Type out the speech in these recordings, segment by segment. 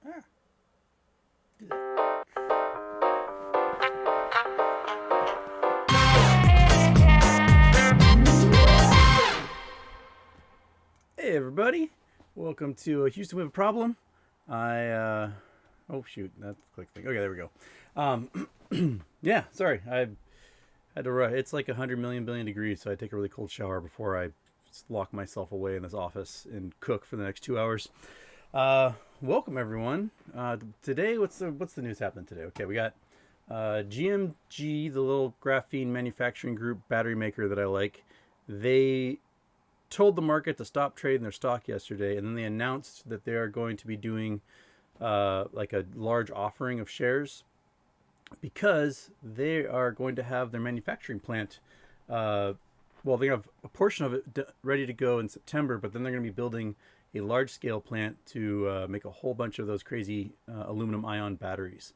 Ah, do that. Hey everybody, welcome to Houston. We have a problem. Oh shoot, that's the click thing. Okay, there we go. Yeah, sorry, I had to run. It's like 100 million billion degrees, so I take a really cold shower before I lock myself away in this office and cook for the next 2 hours. Welcome everyone. Today, what's the news happening today? Okay, we got GMG, the little graphene manufacturing group battery maker that I like. They told the market to stop trading their stock yesterday, and then they announced that they are going to be doing like a large offering of shares because they are going to have their manufacturing plant. Well, they have a portion of it ready to go in September, but then they're going to be building a large scale plant to make a whole bunch of those crazy aluminum ion batteries.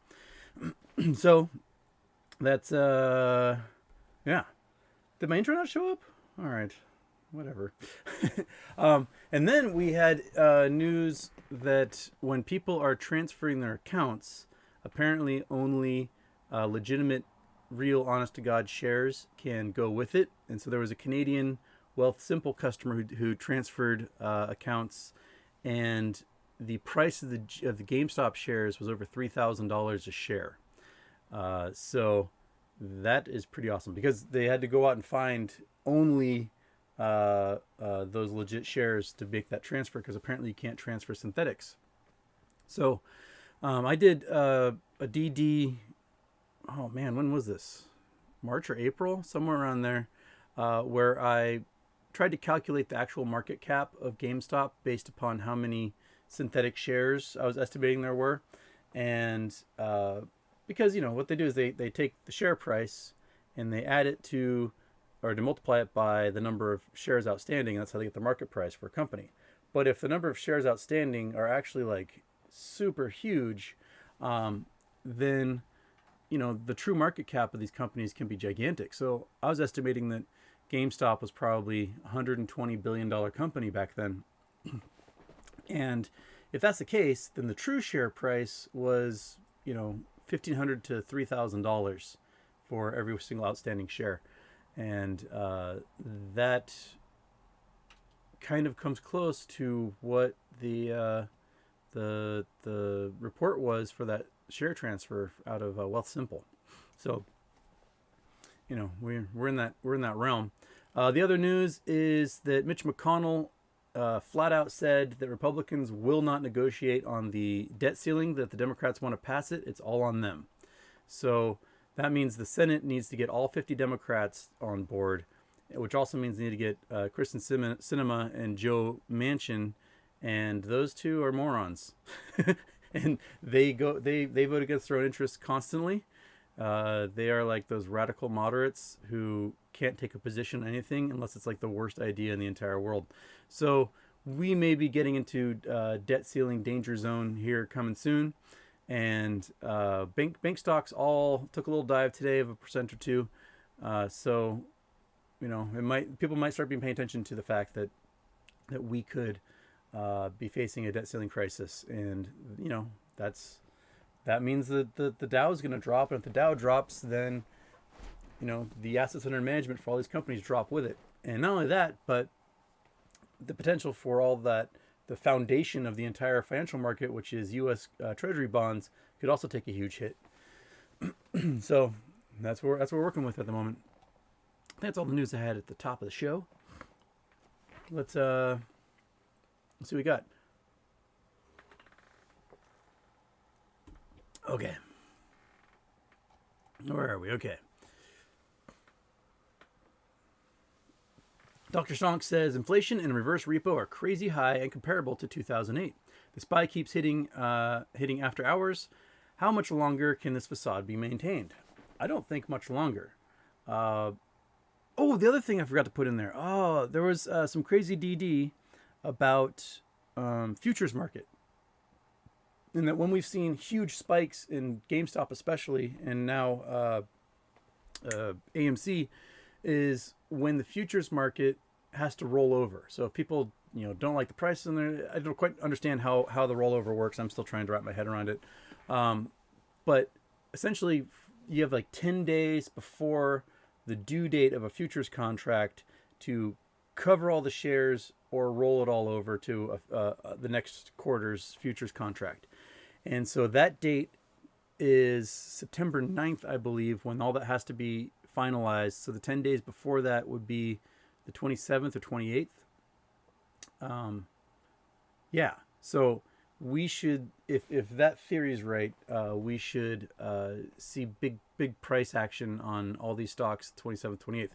So that's yeah. Did my intro not show up? All right, whatever. And then we had news that when people are transferring their accounts, apparently only legitimate, real, honest to God shares can go with it. And so there was a Canadian Wealth Simple customer who transferred accounts, and the price of the GameStop shares was over $3,000 a share. So that is pretty awesome because they had to go out and find only those legit shares to make that transfer, because apparently you can't transfer synthetics. So I did a DD. Oh man, when was this? March or April, somewhere around there, where I tried to calculate the actual market cap of GameStop based upon how many synthetic shares I was estimating there were, and because what they do is they take the share price and they add it to, or to multiply it by the number of shares outstanding, and that's how they get the market price for a company. But if the number of shares outstanding are actually like super huge, then the true market cap of these companies can be gigantic. So I was estimating that GameStop was probably a $120 billion company back then. And if that's the case, then the true share price was, $1,500 to $3,000 for every single outstanding share. And that kind of comes close to what the report was for that share transfer out of Wealth Simple. So we're in that realm. The other news is that Mitch McConnell flat out said that Republicans will not negotiate on the debt ceiling, that the Democrats want to pass it. It's all on them. So that means the Senate needs to get all 50 Democrats on board, which also means they need to get Kristen Sinema and Joe Manchin, and those two are morons. And they vote against their own interests constantly. They are like those radical moderates who can't take a position on anything unless it's like the worst idea in the entire world. So we may be getting into debt ceiling danger zone here coming soon. And bank stocks all took a little dive today of 1% or 2%. So people might start being paying attention to the fact that we could be facing a debt ceiling crisis, and that means that the Dow is going to drop, and if the Dow drops, then the assets under management for all these companies drop with it. And not only that, but the potential for all that, the foundation of the entire financial market, which is U.S. Treasury bonds, could also take a huge hit. So that's what we're working with at the moment. That's all the news I had at the top of the show. Let's see what we got. Okay. Where are we? Okay. Dr. Sonk says inflation and reverse repo are crazy high and comparable to 2008. The SPY keeps hitting after hours. How much longer can this facade be maintained? I don't think much longer. The other thing I forgot to put in there. There was some crazy DD about futures market. And that when we've seen huge spikes in GameStop especially, and now AMC, is when the futures market has to roll over. So if people don't like the prices in there. I don't quite understand how the rollover works. I'm still trying to wrap my head around it. But essentially, you have like 10 days before the due date of a futures contract to cover all the shares or roll it all over to the next quarter's futures contract. And so that date is September 9th, I believe, when all that has to be finalized. So the 10 days before that would be the 27th or 28th. Yeah. So we should, if that theory is right, we should see big price action on all these stocks 27th, 28th.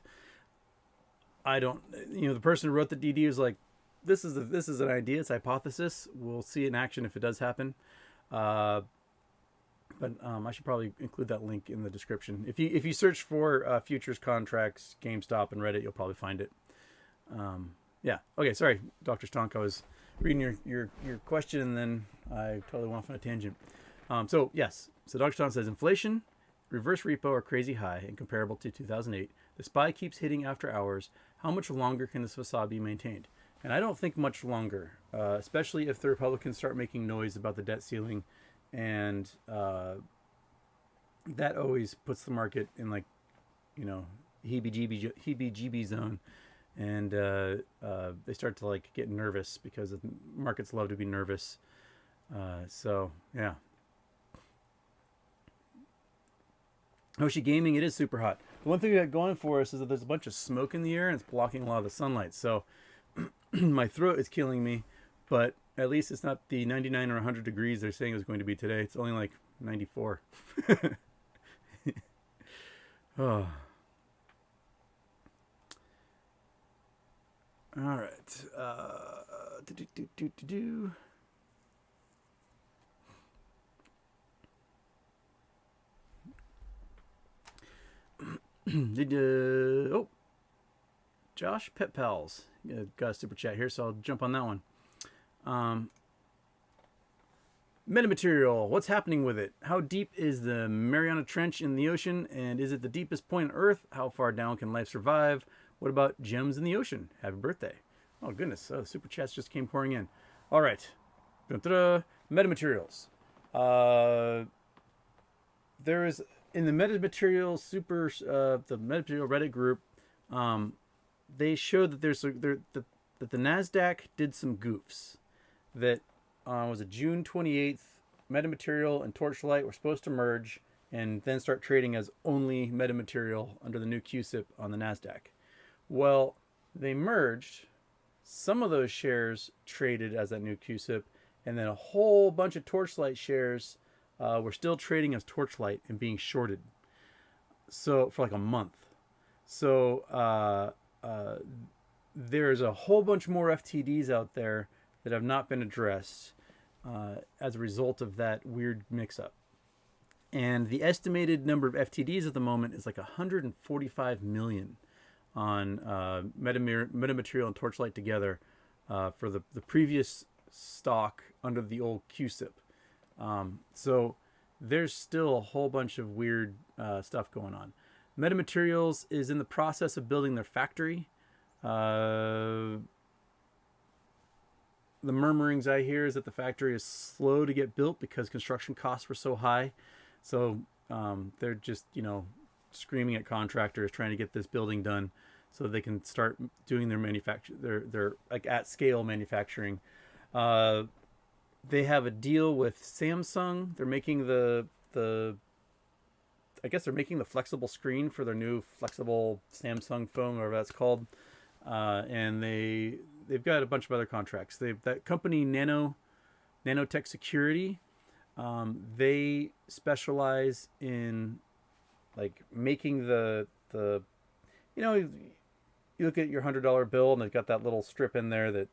I don't, the person who wrote the DD was like, this is an idea, it's a hypothesis. We'll see it in action if it does happen. But I should probably include that link in the description. If you search for futures contracts, GameStop, and Reddit, you'll probably find it. Yeah. Okay. Sorry, Dr. Stonk. I was reading your question, and then I totally went off on a tangent. So yes. So Dr. Stonk says inflation, reverse repo are crazy high and comparable to 2008. The SPY keeps hitting after hours. How much longer can this facade be maintained? And I don't think much longer, especially if the Republicans start making noise about the debt ceiling, and that always puts the market in heebie-jeebie zone, and they start to get nervous because the markets love to be nervous. So yeah. Hoshi Gaming, it is super hot. The one thing we got going for us is that there's a bunch of smoke in the air and it's blocking a lot of the sunlight. So my throat is killing me, but at least it's not the 99 or 100 degrees they're saying it was going to be today. It's only like 94. Oh. All right. Josh Pet Pals got a super chat here, so I'll jump on that one. Metamaterial, what's happening with it? How deep is the Mariana Trench in the ocean, and is it the deepest point on Earth? How far down can life survive? What about gems in the ocean? Happy birthday. Oh goodness, the super chats just came pouring in. All right. Metamaterials. There is in the metamaterial the metamaterial Reddit group, they showed that that the Nasdaq did some goofs. That was it June 28th. Metamaterial and Torchlight were supposed to merge and then start trading as only metamaterial under the new QSIP on the Nasdaq. Well, they merged. Some of those shares traded as that new QSIP, and then a whole bunch of Torchlight shares were still trading as Torchlight and being shorted. So for like a month. So there's a whole bunch more FTDs out there that have not been addressed as a result of that weird mix-up. And the estimated number of FTDs at the moment is like 145 million on metamaterial and Torchlight together for the previous stock under the old QSIP. So there's still a whole bunch of weird stuff going on. Metamaterials is in the process of building their factory. The murmurings I hear is that the factory is slow to get built because construction costs were so high. So they're just, screaming at contractors trying to get this building done so they can start doing their their like at scale manufacturing. They have a deal with Samsung. They're making I guess they're making the flexible screen for their new flexible Samsung phone, whatever that's called. And they've got a bunch of other contracts. That company Nanotech Security. They specialize in making the you look at your $100 bill and they've got that little strip in there that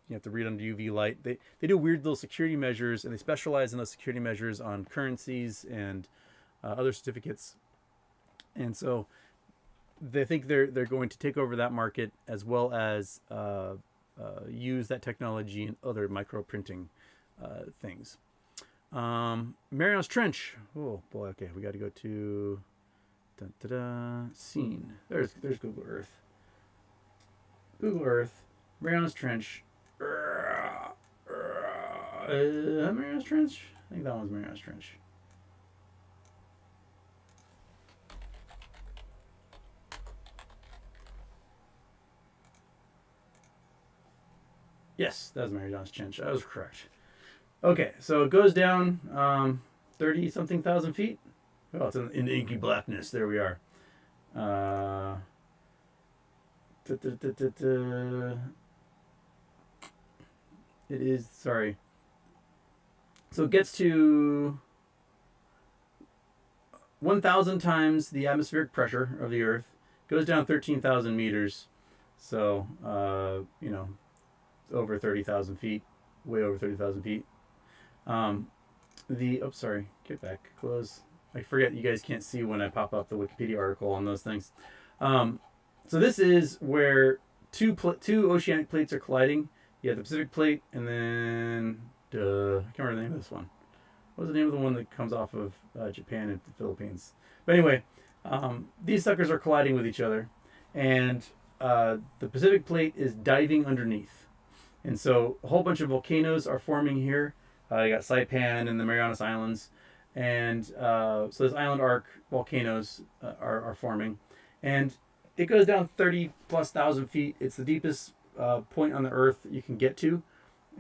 you have to read under UV light. They do weird little security measures, and they specialize in those security measures on currencies and other certificates. And so they think they're going to take over that market as well as use that technology in other micro printing things. Mariana's Trench. Oh boy. Okay, we got to go to scene. There's Google Earth. Google Earth. Marianas Trench. Marianas Trench? I think that one's Marianas Trench. Yes, that was Marianas Trench. I was correct. Okay, so it goes down 30 something thousand feet. Oh, it's in the inky blackness. There we are. It is, sorry. So it gets to 1,000 times the atmospheric pressure of the Earth. Goes down 13,000 meters. So, over 30,000 feet. Way over 30,000 feet. Get back, close. I forget you guys can't see when I pop up the Wikipedia article on those things. So this is where two oceanic plates are colliding. You have the Pacific plate, and then I can't remember the name of this one. What was the name of the one that comes off of Japan and the Philippines? But anyway, these suckers are colliding with each other, and the Pacific plate is diving underneath. And so a whole bunch of volcanoes are forming here. You got Saipan and the Marianas Islands. And so this island arc volcanoes are forming. And it goes down 30 plus thousand feet. It's the deepest point on the Earth you can get to.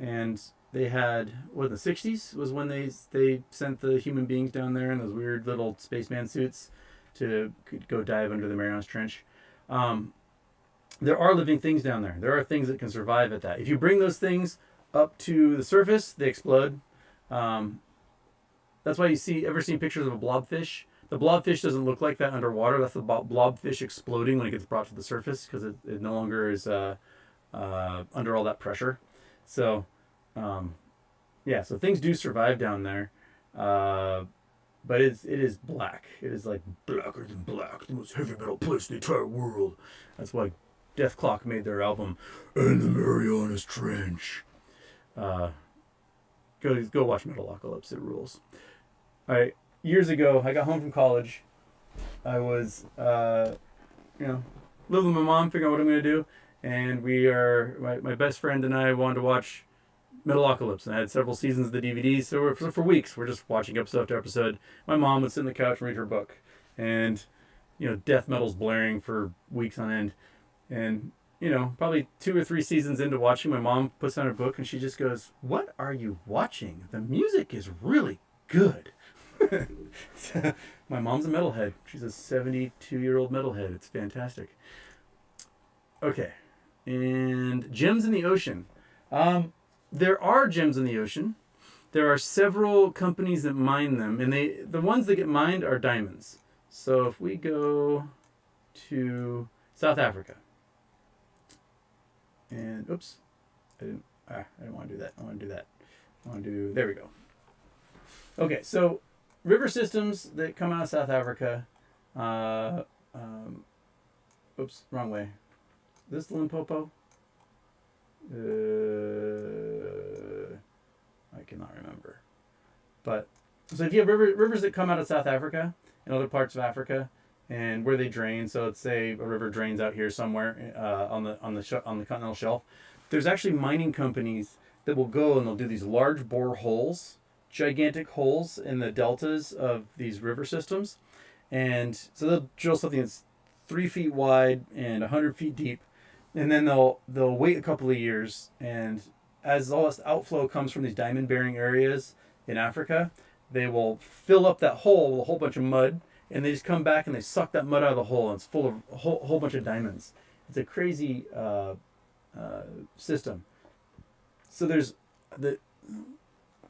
And they had, the 60s was when they sent the human beings down there in those weird little spaceman suits to go dive under the Marianas Trench. There are living things down there. There are things that can survive at that. If you bring those things up to the surface, they explode. That's why ever seen pictures of a blobfish? The blobfish doesn't look like that underwater. That's the blobfish exploding when it gets brought to the surface because it no longer is under all that pressure. So, so things do survive down there. But it is black. It is like blacker than black. The most heavy metal place in the entire world. That's why Death Clock made their album, "And the Marianas Trench." Go watch Metalocalypse. It rules. All right. Years ago, I got home from college. I was, living with my mom, figuring out what I'm going to do. And my best friend and I wanted to watch Metalocalypse. And I had several seasons of the DVDs. So for weeks, we're just watching episode after episode. My mom would sit on the couch and read her book. And, death metal's blaring for weeks on end. And, probably 2 or 3 seasons into watching, my mom puts down her book and she just goes, "What are you watching? The music is really good." So, my mom's a metalhead. She's a 72-year-old metalhead. It's fantastic. Okay. And gems in the ocean. There are gems in the ocean. There are several companies that mine them. And the ones that get mined are diamonds. So if we go to South Africa. And, oops. I didn't want to do that. There we go. Okay, so river systems that come out of South Africa. Oops, wrong way. Is this Limpopo? I cannot remember. But so if you have rivers that come out of South Africa and other parts of Africa, and where they drain, so let's say a river drains out here somewhere on the continental shelf, there's actually mining companies that will go and they'll do these large bore holes, gigantic holes in the deltas of these river systems. And so they'll drill something that's 3 feet wide and 100 feet deep. And then they'll wait a couple of years. And as all this outflow comes from these diamond bearing areas in Africa, they will fill up that hole with a whole bunch of mud. And they just come back and they suck that mud out of the hole. And it's full of a whole bunch of diamonds. It's a crazy system. So there's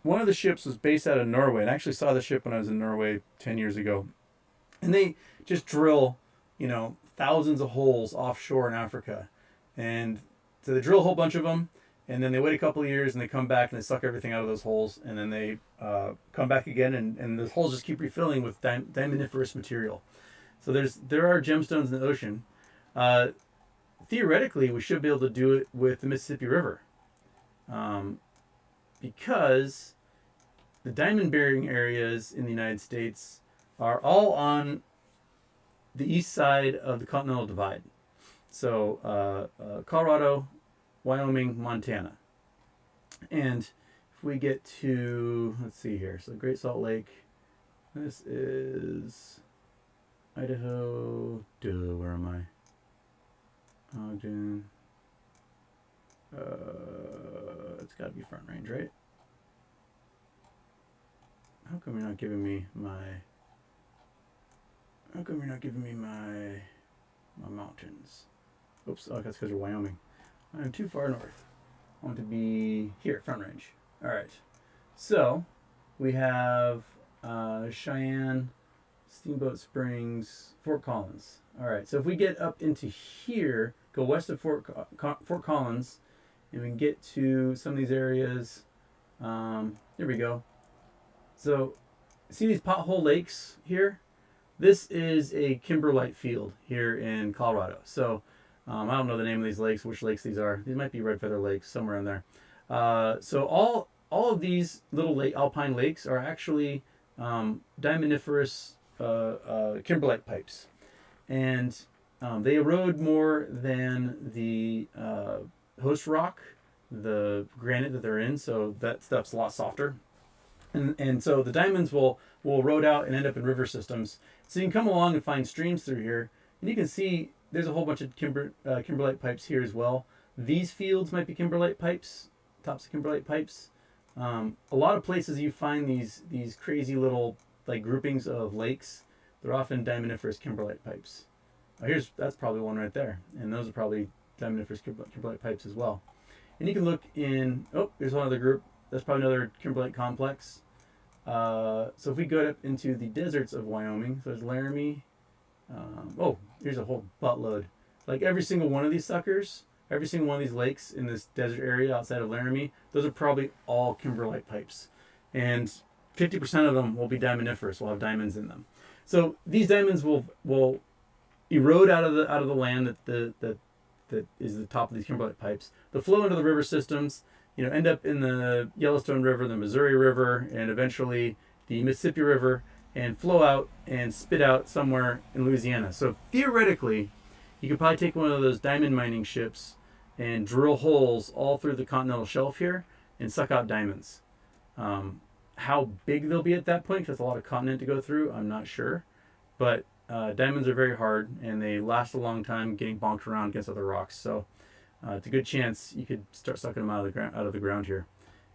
one of the ships was based out of Norway, and I actually saw the ship when I was in Norway 10 years ago. And they just drill, thousands of holes offshore in Africa. And so they drill a whole bunch of them, and then they wait a couple of years, and they come back and they suck everything out of those holes, and then they come back again, and the holes just keep refilling with diamondiferous material. So there are gemstones in the ocean. Theoretically, we should be able to do it with the Mississippi River. Because the diamond-bearing areas in the United States are all on the east side of the Continental Divide. So Colorado, Wyoming, Montana. And if we get to, let's see here, so Great Salt Lake, this is Idaho, where am I? Ogden. It's got to be Front Range, right? How come you're not giving me my... How come you're not giving me my mountains? Oops, oh, that's because you're Wyoming. I'm too far north. I want to be here, Front Range. All right. So we have Cheyenne, Steamboat Springs, Fort Collins. All right. So if we get up into here, go west of Fort Collins, and we can get to some of these areas. There we go. So see these pothole lakes here? This is a kimberlite field here in Colorado. So I don't know the name of these lakes, which lakes these are. These might be Red Feather Lakes, somewhere in there. So all of these little alpine lakes are actually diamondiferous kimberlite pipes. And they erode more than the host rock, the granite that they're in, so that stuff's a lot softer. And so the diamonds will erode out and end up in river systems. So you can come along and find streams through here, and you can see there's a whole bunch of kimberlite pipes here as well. These fields might be kimberlite pipes, tops of kimberlite pipes. A lot of places you find these crazy little like groupings of lakes. They're often diamondiferous kimberlite pipes. That's probably one right there, and those are probably diamondiferous kimberlite pipes as well. And you can look in. Oh, there's one other group. That's probably another kimberlite complex. So if we go up into the deserts of Wyoming, so there's Laramie. Here's a whole buttload. Like every single one of these suckers, every single one of these lakes in this desert area outside of Laramie, those are probably all kimberlite pipes. And 50% of them will be diamondiferous, will have diamonds in them. So these diamonds will erode out of the land that is the top of these kimberlite pipes. They'll flow into the river systems, end up in the Yellowstone River, the Missouri River, and eventually the Mississippi River, and flow out and spit out somewhere in Louisiana. So theoretically, you could probably take one of those diamond mining ships and drill holes all through the continental shelf here and suck out diamonds. How big they'll be at that point, because that's a lot of continent to go through, I'm not sure. But diamonds are very hard, and they last a long time getting bonked around against other rocks. So it's a good chance you could start sucking them out of the ground here.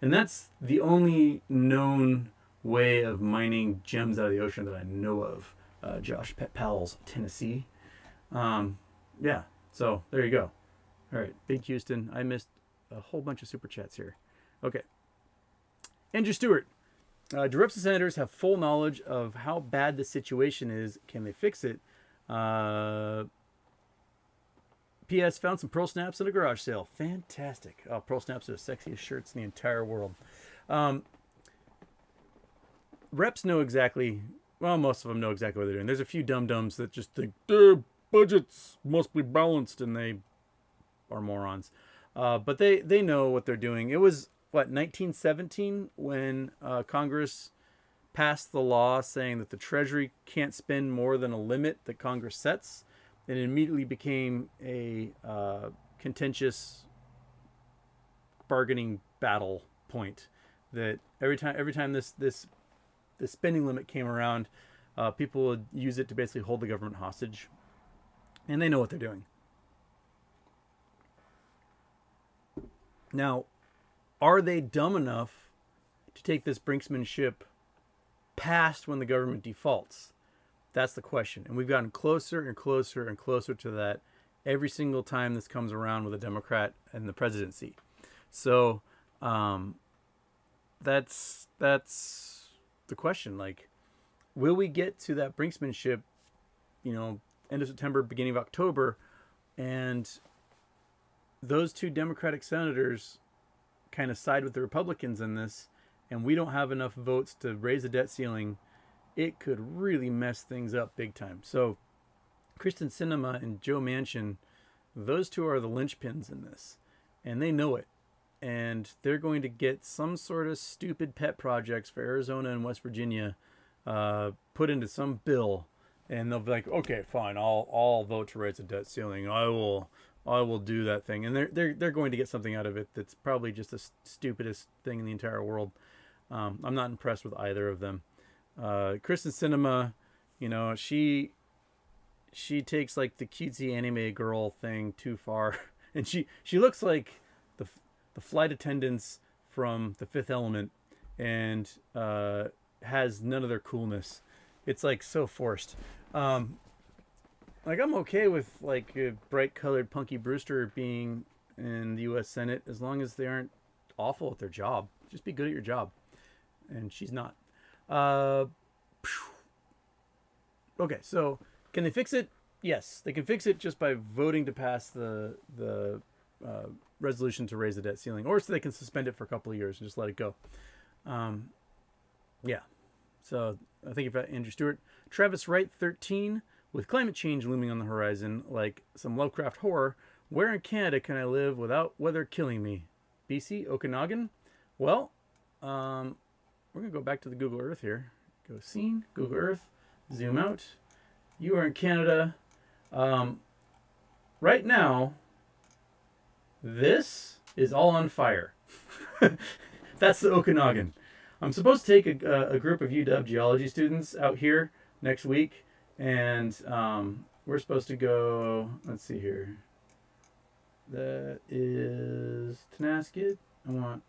And that's the only known way of mining gems out of the ocean that I know of. Josh Pet Pals, Tennessee. Yeah, so there you go. All right, Big Houston. I missed a whole bunch of super chats here. Okay. Andrew Stewart. Do reps and senators have full knowledge of how bad the situation is? Can they fix it? P.S. Found some Pearl Snaps in a garage sale. Fantastic. Oh, Pearl Snaps are the sexiest shirts in the entire world. Reps know exactly, well, most of them know exactly what they're doing. There's a few dum-dums that just think their budgets must be balanced, and they are morons. But they know what they're doing. It was, 1917 when Congress passed the law saying that the Treasury can't spend more than a limit that Congress sets. And it immediately became a contentious bargaining battle point. That every time this spending limit came around, people would use it to basically hold the government hostage, and they know what they're doing. Now, are they dumb enough to take this brinksmanship past when the government defaults? That's the question. And we've gotten closer and closer and closer to that every single time this comes around with a Democrat in the presidency. So that's the question. Like, will we get to that brinksmanship, end of September, beginning of October, and those two Democratic senators kind of side with the Republicans in this, and we don't have enough votes to raise the debt ceiling? It could really mess things up big time. So Kristen Sinema and Joe Manchin, those two are the linchpins in this, and they know it. And they're going to get some sort of stupid pet projects for Arizona and West Virginia put into some bill, and they'll be like, okay, fine, I'll vote to raise the debt ceiling. I will I will do that thing, and they're going to get something out of it that's probably just the stupidest thing in the entire world. I'm not impressed with either of them. Kristen Cinema, she takes like the cutesy anime girl thing too far, and she looks like the flight attendants from The Fifth Element, and has none of their coolness. It's like so forced. Like I'm okay with like a bright colored Punky Brewster being in the U.S. Senate as long as they aren't awful at their job. Just be good at your job, and she's not. Uh, okay, so can they fix it? Yes, they can fix it just by voting to pass the resolution to raise the debt ceiling, or so they can suspend it for a couple of years and just let it go. Yeah. So I think about Andrew Stewart, Travis Wright, 13. With climate change looming on the horizon, like some Lovecraft horror, where in Canada can I live without weather killing me? BC, Okanagan? Well, we're going to go back to the Google Earth here. Go scene, Google Earth, zoom out. You are in Canada. Right now, this is all on fire. That's the Okanagan. I'm supposed to take a group of UW geology students out here next week. And we're supposed to go, let's see here. That is Tenasket. I want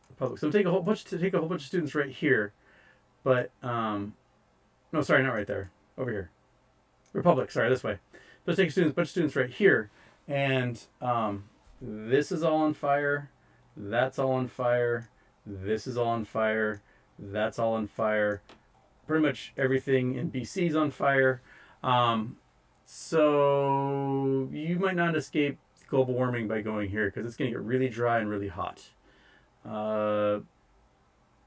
Republic. So take a whole bunch of students right here. But no, sorry, not right there. Over here. Republic, sorry, this way. Let's take a bunch of students right here. And this is all on fire. That's all on fire. This is all on fire. That's all on fire. Pretty much everything in BC is on fire. So you might not escape global warming by going here because it's going to get really dry and really hot.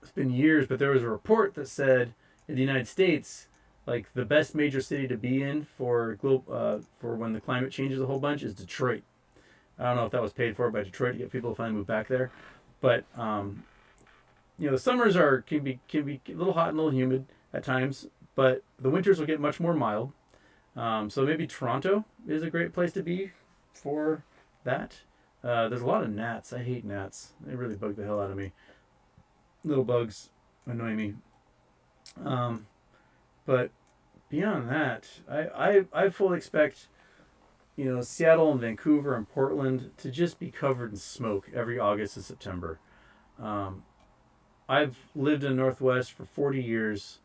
It's been years, but there was a report that said in the United States, like the best major city to be in for when the climate changes a whole bunch is Detroit. I don't know if that was paid for by Detroit to get people to finally move back there, but the summers can be a little hot and a little humid at times, but the winters will get much more mild. So maybe Toronto is a great place to be for that. There's a lot of gnats. I hate gnats. They really bug the hell out of me. Little bugs annoy me. But beyond that, I fully expect, Seattle and Vancouver and Portland to just be covered in smoke every August and September. I've lived in the Northwest for 40 years.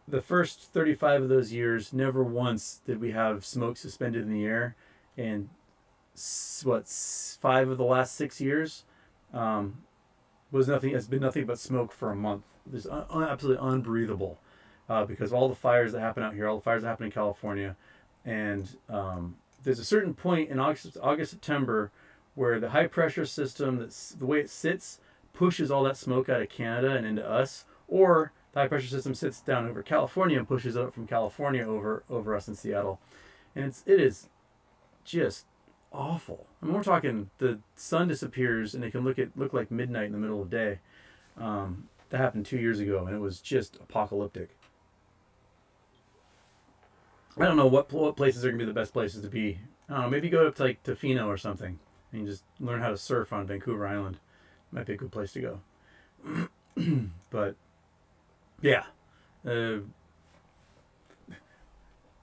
The first 35 of those years, never once did we have smoke suspended in the air. And 5 of the last 6 years has been nothing but smoke for a month. It's absolutely unbreathable because all the fires that happen out here, all the fires that happen in California, and there's a certain point in August, September, where the high pressure system, the way it sits, pushes all that smoke out of Canada and into us, or the high pressure system sits down over California and pushes it up from California over us in Seattle, and it is just awful. I mean, we're talking the sun disappears and it can look like midnight in the middle of the day. That happened 2 years ago, and it was just apocalyptic. I don't know what places are gonna be the best places to be. I don't know. Maybe go up to like Tofino or something and just learn how to surf on Vancouver Island. Might be a good place to go. But yeah, and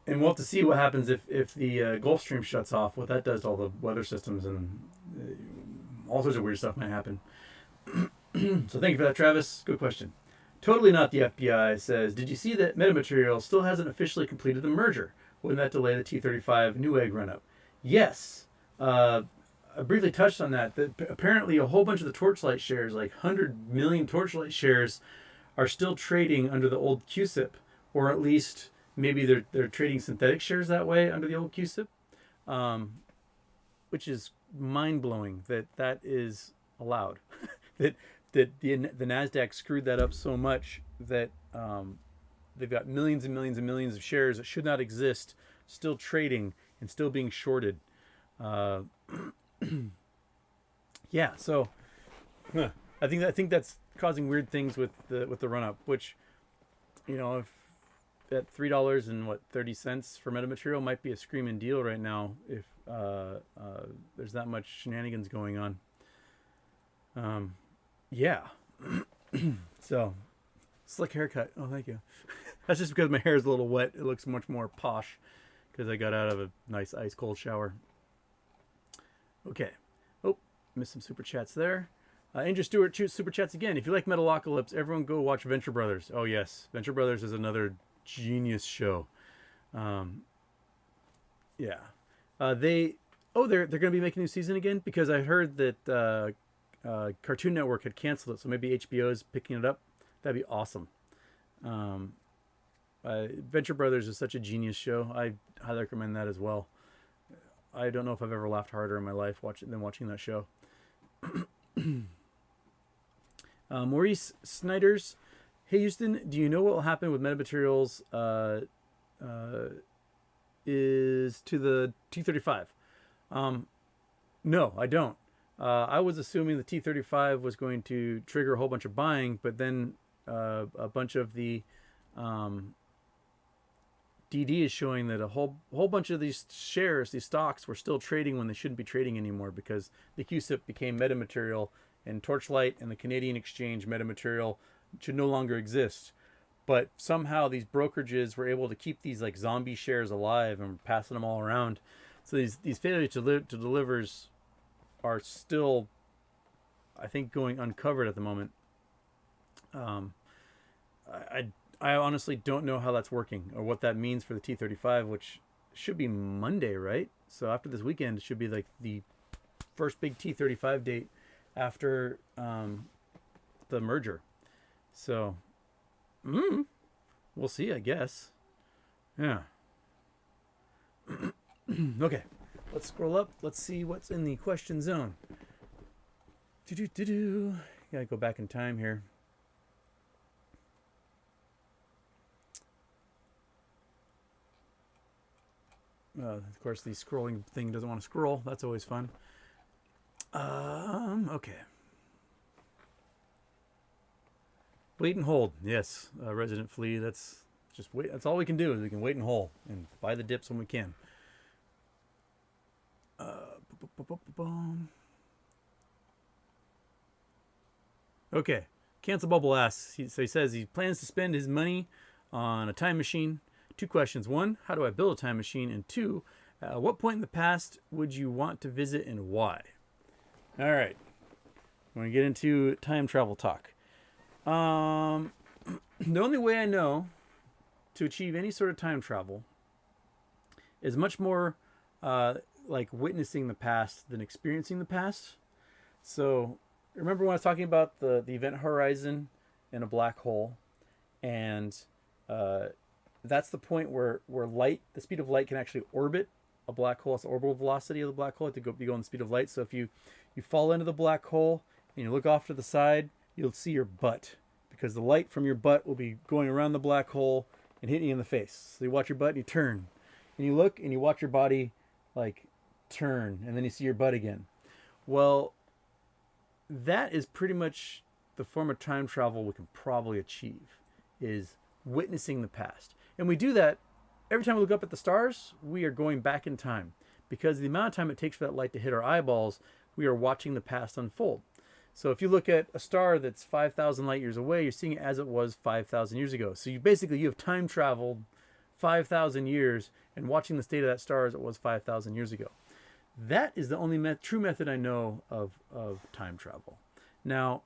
we'll have to see what happens if the Gulf Stream shuts off. What that does to all the weather systems, and all sorts of weird stuff might happen. So thank you for that, Travis. Good question. Totally not the FBI says, did you see that Metamaterial still hasn't officially completed the merger? Wouldn't that delay the T35 Newegg run-up? Yes. I briefly touched on that apparently a whole bunch of the Torchlight shares, like 100 million Torchlight shares, are still trading under the old QSIP, or at least maybe they're trading synthetic shares that way under the old QSIP, which is mind-blowing that is allowed. that the NASDAQ screwed that up so much that they've got millions and millions and millions of shares that should not exist still trading and still being shorted. Yeah, so I think that's causing weird things with the run up, which, if at $3 and $0.30 for metamaterial might be a screaming deal right now there's that much shenanigans going on. Yeah. So, slick haircut. Oh, thank you. That's just because my hair is a little wet. It looks much more posh because I got out of a nice ice cold shower. Okay. Oh, missed some super chats there. Andrew Stewart shoots super chats again. If you like Metalocalypse, everyone go watch Venture Brothers. Oh yes, Venture Brothers is another genius show. Yeah. They're going to be making a new season again because I heard that Cartoon Network had canceled it, so maybe HBO is picking it up. That'd be awesome. Venture Brothers is such a genius show. I highly recommend that as well. I don't know if I've ever laughed harder in my life than watching that show. Maurice Snyders. Hey Houston, do you know what will happen with metamaterials is to the T-35? No, I don't. I was assuming the T-35 was going to trigger a whole bunch of buying, but then a bunch of the DD is showing that a whole bunch of these shares, these stocks, were still trading when they shouldn't be trading anymore because the QSIP became metamaterial, and Torchlight and the Canadian exchange metamaterial should no longer exist. But somehow these brokerages were able to keep these like zombie shares alive and passing them all around. So these failures to delivers are still, I think, going uncovered at the moment. I honestly don't know how that's working or what that means for the T-35, which should be Monday, right? So after this weekend, it should be like the first big T-35 date after the merger. So, we'll see, I guess. Yeah. Okay, let's scroll up. Let's see what's in the question zone. Gotta go back in time here. Of course, the scrolling thing doesn't want to scroll. That's always fun. Okay. Wait and hold. Yes, Resident Flea. That's just wait. That's all we can do is we can wait and hold and buy the dips when we can. Okay. Cancel Bubble asks. He says he plans to spend his money on a time machine. 2 questions. 1, how do I build a time machine? And 2, what point in the past would you want to visit and why? All right. I'm going to get into time travel talk. The only way I know to achieve any sort of time travel is much more like witnessing the past than experiencing the past. So remember when I was talking about the event horizon in a black hole, and that's the point where light, the speed of light, can actually orbit a black hole. It's the orbital velocity of the black hole. You go in the speed of light. So if you fall into the black hole and you look off to the side, you'll see your butt because the light from your butt will be going around the black hole and hitting you in the face. So you watch your butt and you turn, and you look and you watch your body like turn, and then you see your butt again. Well, that is pretty much the form of time travel we can probably achieve, is witnessing the past. And we do that every time we look up at the stars. We are going back in time because the amount of time it takes for that light to hit our eyeballs, we are watching the past unfold. So if you look at a star that's 5,000 light years away, you're seeing it as it was 5,000 years ago. So you have time traveled 5,000 years and watching the state of that star as it was 5,000 years ago. That is the only true method I know of time travel. Now,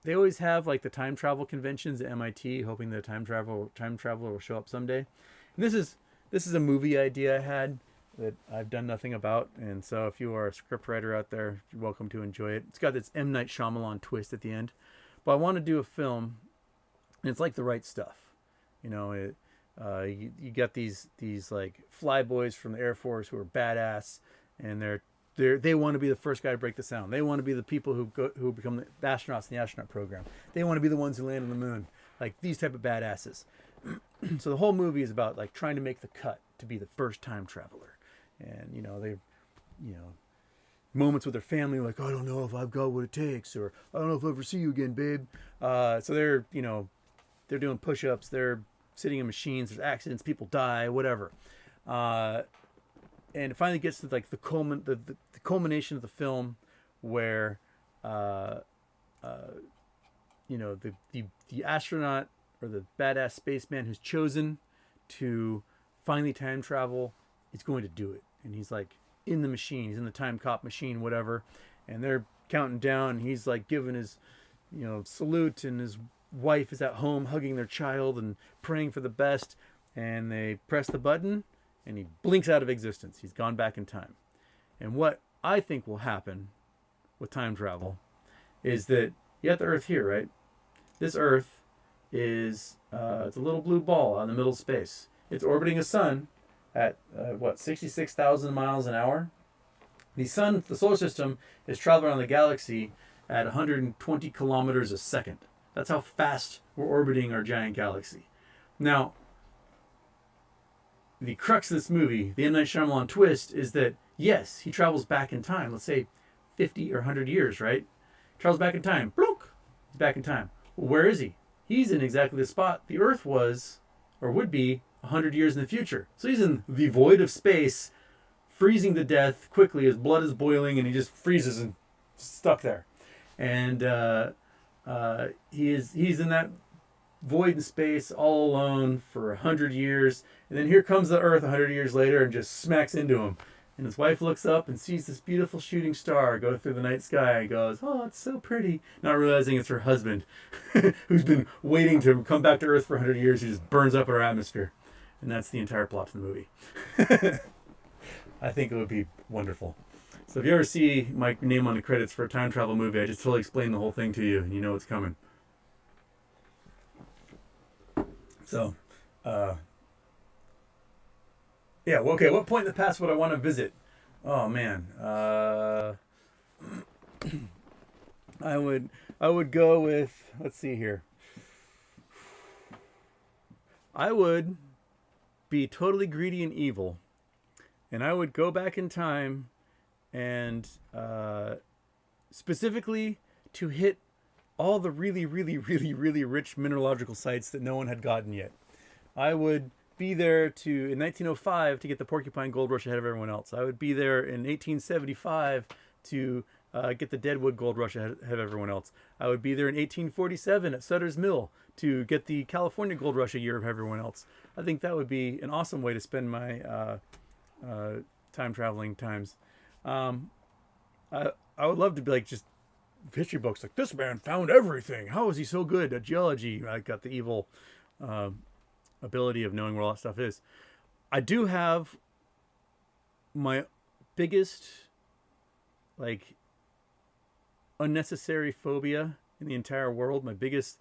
they always have like the time travel conventions at MIT, hoping that a time traveler will show up someday. And this is a movie idea I had that I've done nothing about, and so if you are a scriptwriter out there, you're welcome to enjoy it. It's got this M. Night Shyamalan twist at the end, but I want to do a film, and it's like The Right Stuff. You know, you got these like flyboys from the Air Force who are badass, and they want to be the first guy to break the sound. They want to be the people who become the astronauts in the astronaut program. They want to be the ones who land on the moon, like these type of badasses. So the whole movie is about like trying to make the cut to be the first time traveler. And moments with their family, like, I don't know if I've got what it takes, or I don't know if I'll ever see you again, babe. So they're doing push-ups, they're sitting in machines, there's accidents, people die, whatever. and it finally gets to like the culmination of the film, where you know, the astronaut or the badass spaceman who's chosen to finally time travel is going to do it, and he's like in the machine, he's in the time cop machine, whatever, and they're counting down, and he's like giving his, you know, salute, and his wife is at home hugging their child and praying for the best, and they press the button and he blinks out of existence. He's gone back in time. And what I think will happen with time travel is that you have the Earth here, right? This Earth is it's a little blue ball out in the middle of space. It's orbiting a sun at 66,000 miles an hour. The sun, the solar system, is traveling around the galaxy at 120 kilometers a second. That's how fast we're orbiting our giant galaxy. Now, the crux of this movie, the M. Night Shyamalan twist, is that, yes, he travels back in time. Let's say 50 or 100 years, right? Travels back in time. Bloop! He's back in time. Well, where is he? He's in exactly the spot the Earth was, or would be, 100 years in the future. So he's in the void of space, freezing to death quickly. His blood is boiling, and he just freezes and stuck there. And he's in that void in space all alone for 100 years, and then here comes the Earth 100 years later and just smacks into him, and his wife looks up and sees this beautiful shooting star go through the night sky and goes, oh, it's so pretty, not realizing it's her husband who's been waiting to come back to Earth for 100 years, who just burns up our atmosphere. And that's the entire plot of the movie. I think it would be wonderful. So if you ever see my name on the credits for a time travel movie, I just totally explain the whole thing to you, and you know what's coming. So, yeah, well, okay, what point in the past would I want to visit? Oh, man. I would go with, let's see here. I would be totally greedy and evil, and I would go back in time and specifically to hit all the really, really, really, really rich mineralogical sites that no one had gotten yet. I would be there in 1905 to get the Porcupine Gold Rush ahead of everyone else. I would be there in 1875 to get the Deadwood Gold Rush ahead of everyone else. I would be there in 1847 at Sutter's Mill to get the California Gold Rush a year of everyone else. I think that would be an awesome way to spend my time traveling times. I would love to be like just history books like, this man found everything. How is he so good at geology? I got the evil ability of knowing where all that stuff is. I do have my biggest like unnecessary phobia in the entire world. My biggest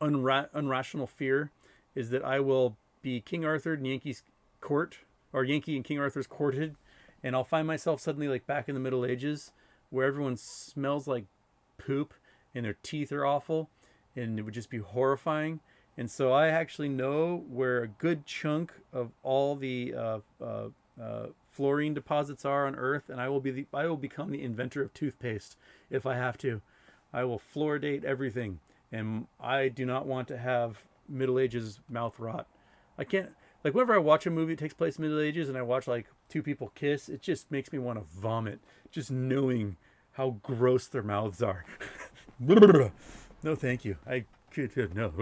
unrational fear is that I will be King Arthur in Yankee's court, or Yankee and King Arthur's courted, and I'll find myself suddenly like back in the Middle Ages, where everyone smells like poop and their teeth are awful, and it would just be horrifying. And so I actually know where a good chunk of all the fluorine deposits are on Earth, and I will become the inventor of toothpaste if I have to. I will fluoridate everything, and I do not want to have Middle Ages mouth rot. I can't, like, whenever I watch a movie that takes place in the Middle Ages and I watch like two people kiss, it just makes me want to vomit just knowing how gross their mouths are. No, thank you. No.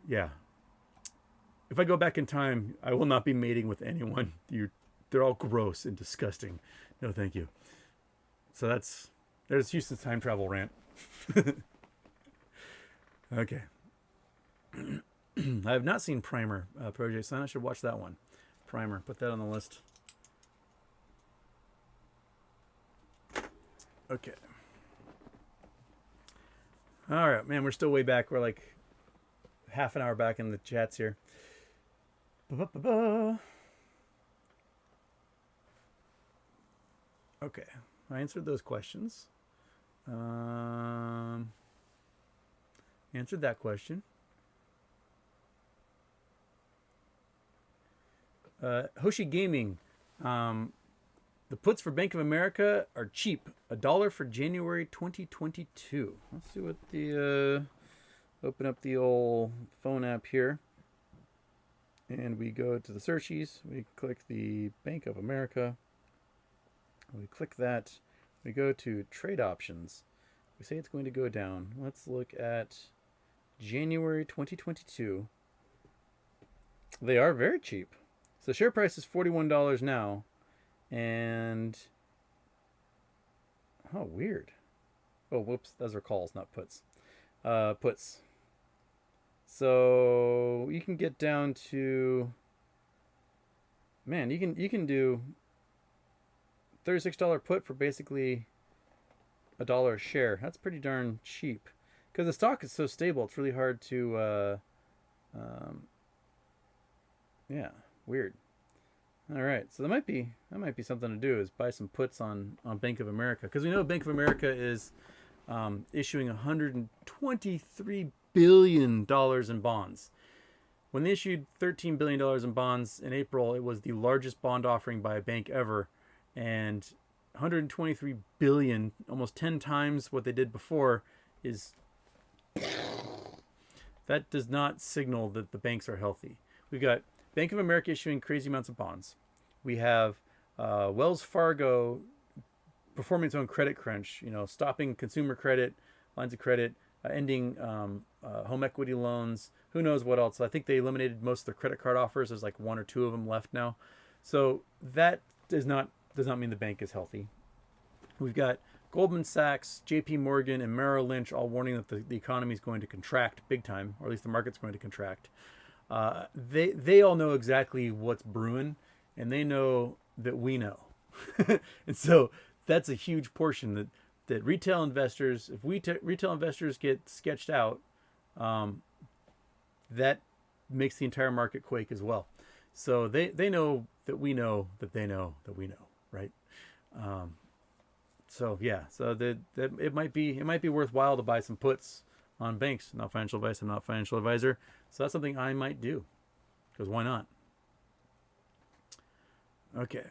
Yeah. If I go back in time, I will not be mating with anyone. They're all gross and disgusting. No, thank you. So there's Houston's time travel rant. Okay. I have not seen Primer, Project Sun. I should watch that one. Primer. Put that on the list. Okay. All right, man, we're still way back. We're like half an hour back in the chats here. Okay, I answered those questions. Answered that question. Hoshi Gaming. The puts for Bank of America are cheap. $1 for January 2022. Let's see what the open up the old phone app here. and we go to the searchies. We click the Bank of America. We click that. We go to trade options. We say it's going to go down. Let's look at January 2022. They are very cheap. So the share price is $41 now. And oh, weird. Oh, whoops, those are calls, not puts. Puts. So you can get down to, man, you can do $36 put for basically $1 a share. That's pretty darn cheap. Because the stock is so stable, it's really hard to, yeah, weird. All right, so that might be something to do, is buy some puts on Bank of America, because we know Bank of America is issuing $123 billion in bonds. When they issued $13 billion in bonds in April, it was the largest bond offering by a bank ever, and 123 billion, almost 10 times what they did before, is that does not signal that the banks are healthy. We've got Bank of America issuing crazy amounts of bonds. We have Wells Fargo performing its own credit crunch, stopping consumer credit, lines of credit, ending home equity loans, who knows what else. I think they eliminated most of their credit card offers. There's like 1 or 2 of them left now. So that does not mean the bank is healthy. We've got Goldman Sachs, JP Morgan, and Merrill Lynch all warning that the economy is going to contract big time, or at least the market's going to contract. They all know exactly what's brewing, and they know that we know. And so that's a huge portion that retail investors, if retail investors get sketched out, that makes the entire market quake as well. So they know that we know that they know that we know, right? So yeah, so that it might be worthwhile to buy some puts on banks. Not financial advice. I'm not a financial advisor, so that's something I might do, because why not? Okay.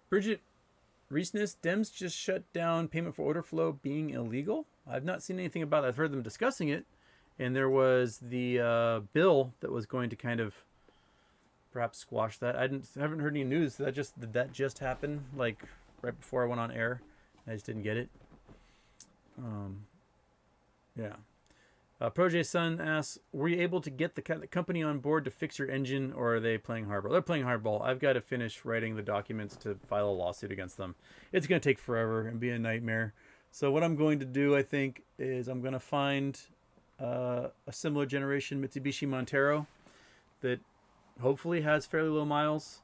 Bridget Reesness, Dems just shut down payment for order flow being illegal. I've not seen anything about that. I've heard them discussing it, and there was the bill that was going to kind of perhaps squash that. I haven't heard any news. Did that just happen, like right before I went on air? I just didn't get it. Yeah. Projay's son asks, were you able to get the company on board to fix your engine, or are they playing hardball? They're playing hardball. I've got to finish writing the documents to file a lawsuit against them. It's going to take forever and be a nightmare. So what I'm going to do, I think, is I'm going to find a similar generation Mitsubishi Montero that hopefully has fairly low miles.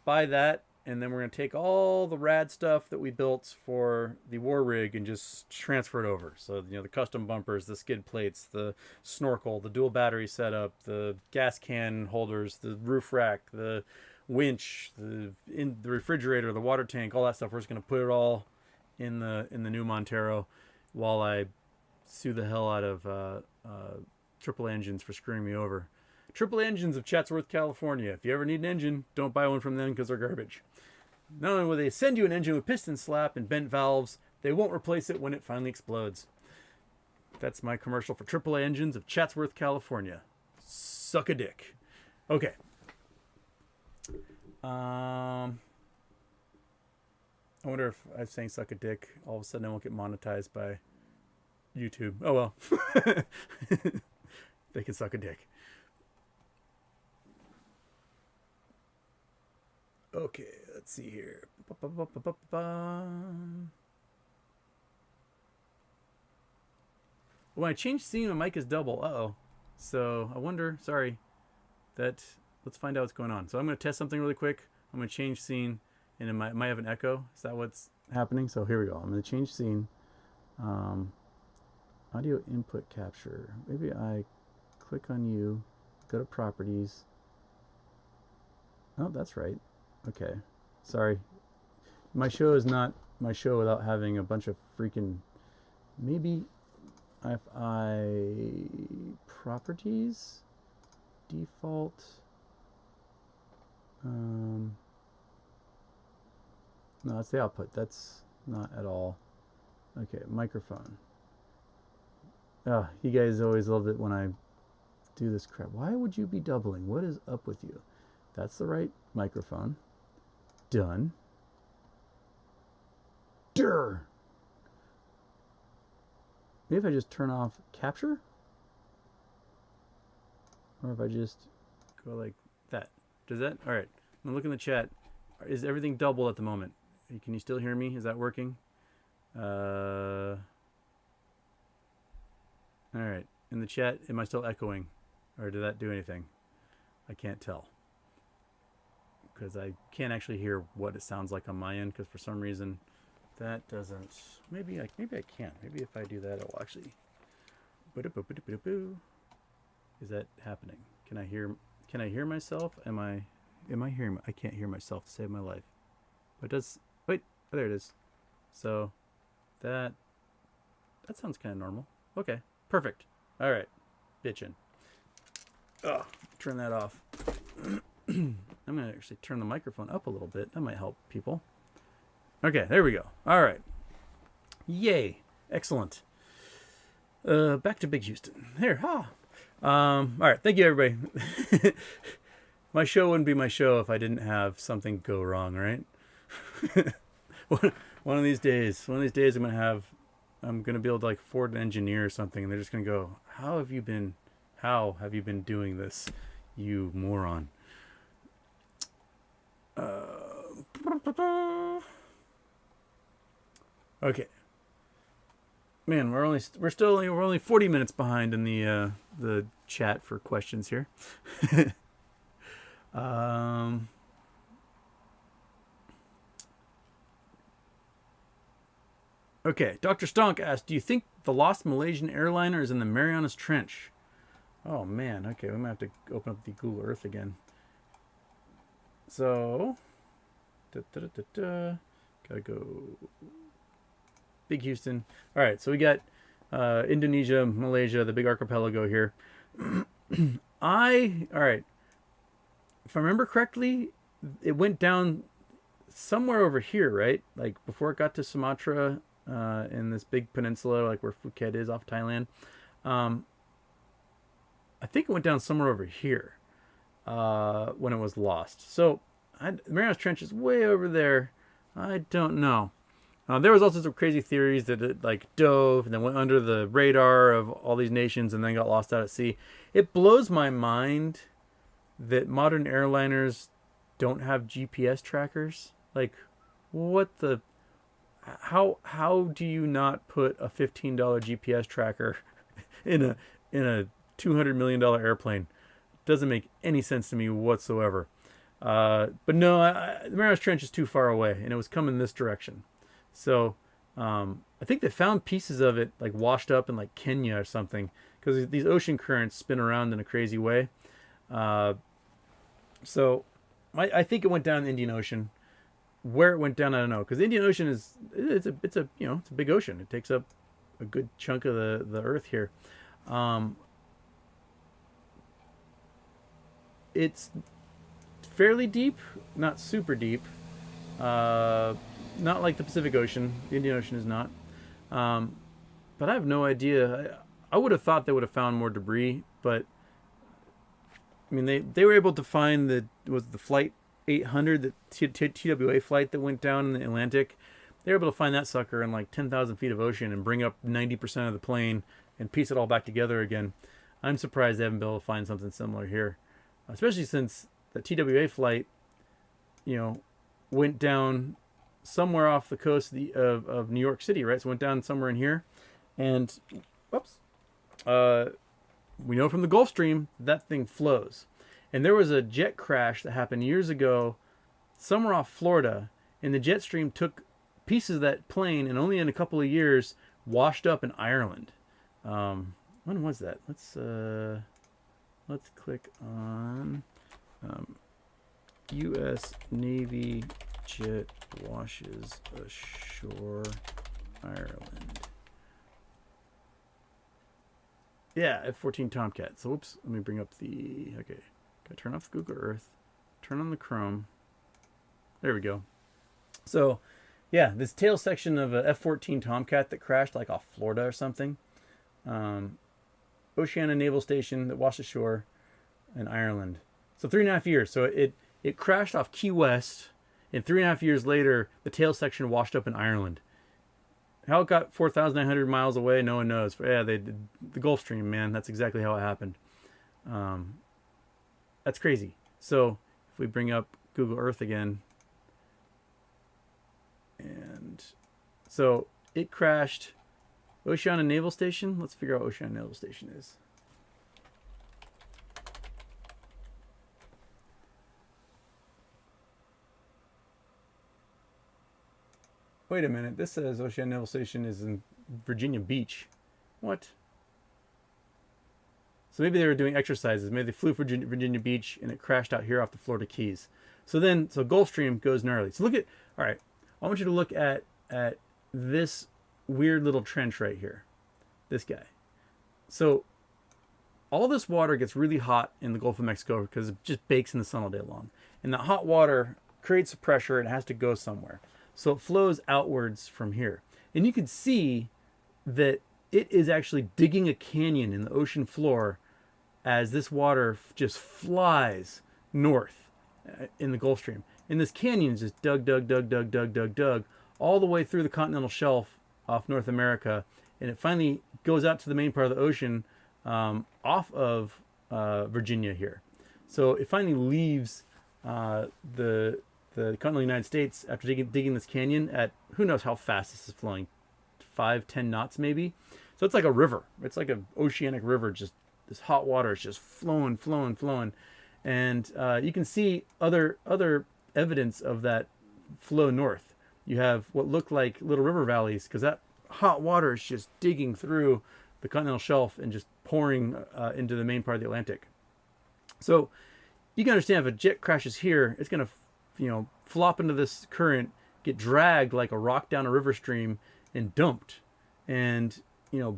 Buy that, and then we're going to take all the rad stuff that we built for the war rig and just transfer it over. So, the custom bumpers, the skid plates, the snorkel, the dual battery setup, the gas can holders, the roof rack, the winch, the refrigerator, the water tank, all that stuff. We're just going to put it all in the new Montero while I sue the hell out of Triple Engines for screwing me over. Triple Engines of Chatsworth, California. If you ever need an engine, don't buy one from them because they're garbage. Not only will they send you an engine with piston slap and bent valves, they won't replace it when it finally explodes. That's my commercial for Triple Engines of Chatsworth, California. Suck a dick. Okay. I wonder if I'm saying suck a dick, all of a sudden I won't get monetized by YouTube. Oh well. They can suck a dick. Okay, let's see here. When I change scene, my mic is double. Uh-oh. So I wonder, sorry, let's find out what's going on. So I'm going to test something really quick. I'm going to change scene, and it might have an echo. Is that what's happening? So here we go. I'm going to change scene. Audio input capture. Maybe I click on you, go to properties. Oh, that's right. Okay, sorry. My show is not my show without having a bunch of freaking, maybe if I properties, default, no, that's the output. That's not at all. Okay, microphone. You guys always love it when I do this crap. Why would you be doubling? What is up with you? That's the right microphone. Done. Durr. Maybe if I just turn off capture? Or if I just go like that. Does that? All right. I'm going to look in the chat. Is everything double at the moment? Can you still hear me? Is that working? All right. In the chat, am I still echoing? Or did that do anything? I can't tell. Because I can't actually hear what it sounds like on my end, because for some reason that doesn't. Maybe I can. Maybe if I do that, it will actually. Is that happening? Can I hear myself? Am I hearing? I can't hear myself to save my life. But does wait? Oh, there it is. So that sounds kind of normal. Okay, perfect. All right, bitchin'. Oh, turn that off. I'm gonna actually turn the microphone up a little bit. That might help people. Okay, there we go. All right. Yay. Excellent. Back to Big Houston. Here, all right, thank you, everybody. My show wouldn't be my show if I didn't have something go wrong, right? one of these days I'm gonna be able to like afford an engineer or something, and they're just gonna go, how have you been doing this, you moron? Okay. Man, we're only 40 minutes behind in the chat for questions here. Okay, Dr. Stonk asked, do you think the lost Malaysian airliner is in the Marianas Trench? Oh man, okay, we might have to open up the Google Earth again. So, gotta go Big Houston. All right, so we got Indonesia, Malaysia, the big archipelago here. All right, if I remember correctly, it went down somewhere over here, right? Like before it got to Sumatra, in this big peninsula, like where Phuket is off Thailand. I think it went down somewhere over here when it was lost. So Marianas Trench is way over there. I don't know. There was also some crazy theories that it like dove and then went under the radar of all these nations and then got lost out at sea. It blows my mind that modern airliners don't have GPS trackers. Like, what the? How do you not put a $15 GPS tracker in a $200 million airplane? Doesn't make any sense to me whatsoever. But no, the Marianas Trench is too far away, and it was coming this direction. So I think they found pieces of it like washed up in like Kenya or something, because these ocean currents spin around in a crazy way. So I think it went down the Indian Ocean. Where it went down, I don't know, because the Indian Ocean it's a big ocean. It takes up a good chunk of the Earth here. It's fairly deep, not super deep. Not like the Pacific Ocean. The Indian Ocean is not. But I have no idea. I would have thought they would have found more debris, but I mean, they were able to find the flight 800, the TWA flight that went down in the Atlantic. They were able to find that sucker in like 10,000 feet of ocean and bring up 90% of the plane and piece it all back together again. I'm surprised they haven't been able to find something similar here, especially since the TWA flight, went down somewhere off the coast of New York City, right? So it went down somewhere in here, and we know from the Gulf Stream that thing flows. And there was a jet crash that happened years ago somewhere off Florida, and the jet stream took pieces of that plane and only in a couple of years washed up in Ireland. When was that? Let's click on U.S. Navy jet washes ashore Ireland. Yeah, F-14 Tomcat. So, whoops. Let me bring up the... Okay. Gotta turn off Google Earth. Turn on the Chrome. There we go. So, yeah, this tail section of a F-14 Tomcat that crashed like off Florida or something. Oceania Naval Station that washed ashore in Ireland. So 3.5 years. So it crashed off Key West, and 3.5 years later, the tail section washed up in Ireland. How it got 4,900 miles away, no one knows. Yeah, the Gulf Stream, man. That's exactly how it happened. That's crazy. So if we bring up Google Earth again, and so it crashed Oceania Naval Station. Let's figure out what Oceania Naval Station is. Wait a minute. This says Oceania Naval Station is in Virginia Beach. What? So maybe they were doing exercises. Maybe they flew for Virginia Beach and it crashed out here off the Florida Keys. So Gulfstream goes gnarly. So all right, I want you to look at this weird little trench right here. This guy. So all this water gets really hot in the Gulf of Mexico because it just bakes in the sun all day long. And the hot water creates a pressure and it has to go somewhere. So it flows outwards from here. And you can see that it is actually digging a canyon in the ocean floor as this water just flies north in the Gulf Stream. And this canyon is just dug all the way through the continental shelf off North America. And it finally goes out to the main part of the ocean off of Virginia here. So it finally leaves the continental United States after digging this canyon at who knows how fast this is flowing, 5-10 knots maybe. So it's like a river. It's like an oceanic river. Just this hot water is just flowing. And you can see other evidence of that flow north. You have what look like little river valleys because that hot water is just digging through the continental shelf and just pouring into the main part of the Atlantic. So you can understand if a jet crashes here, it's going to flop into this current, get dragged like a rock down a river stream and dumped and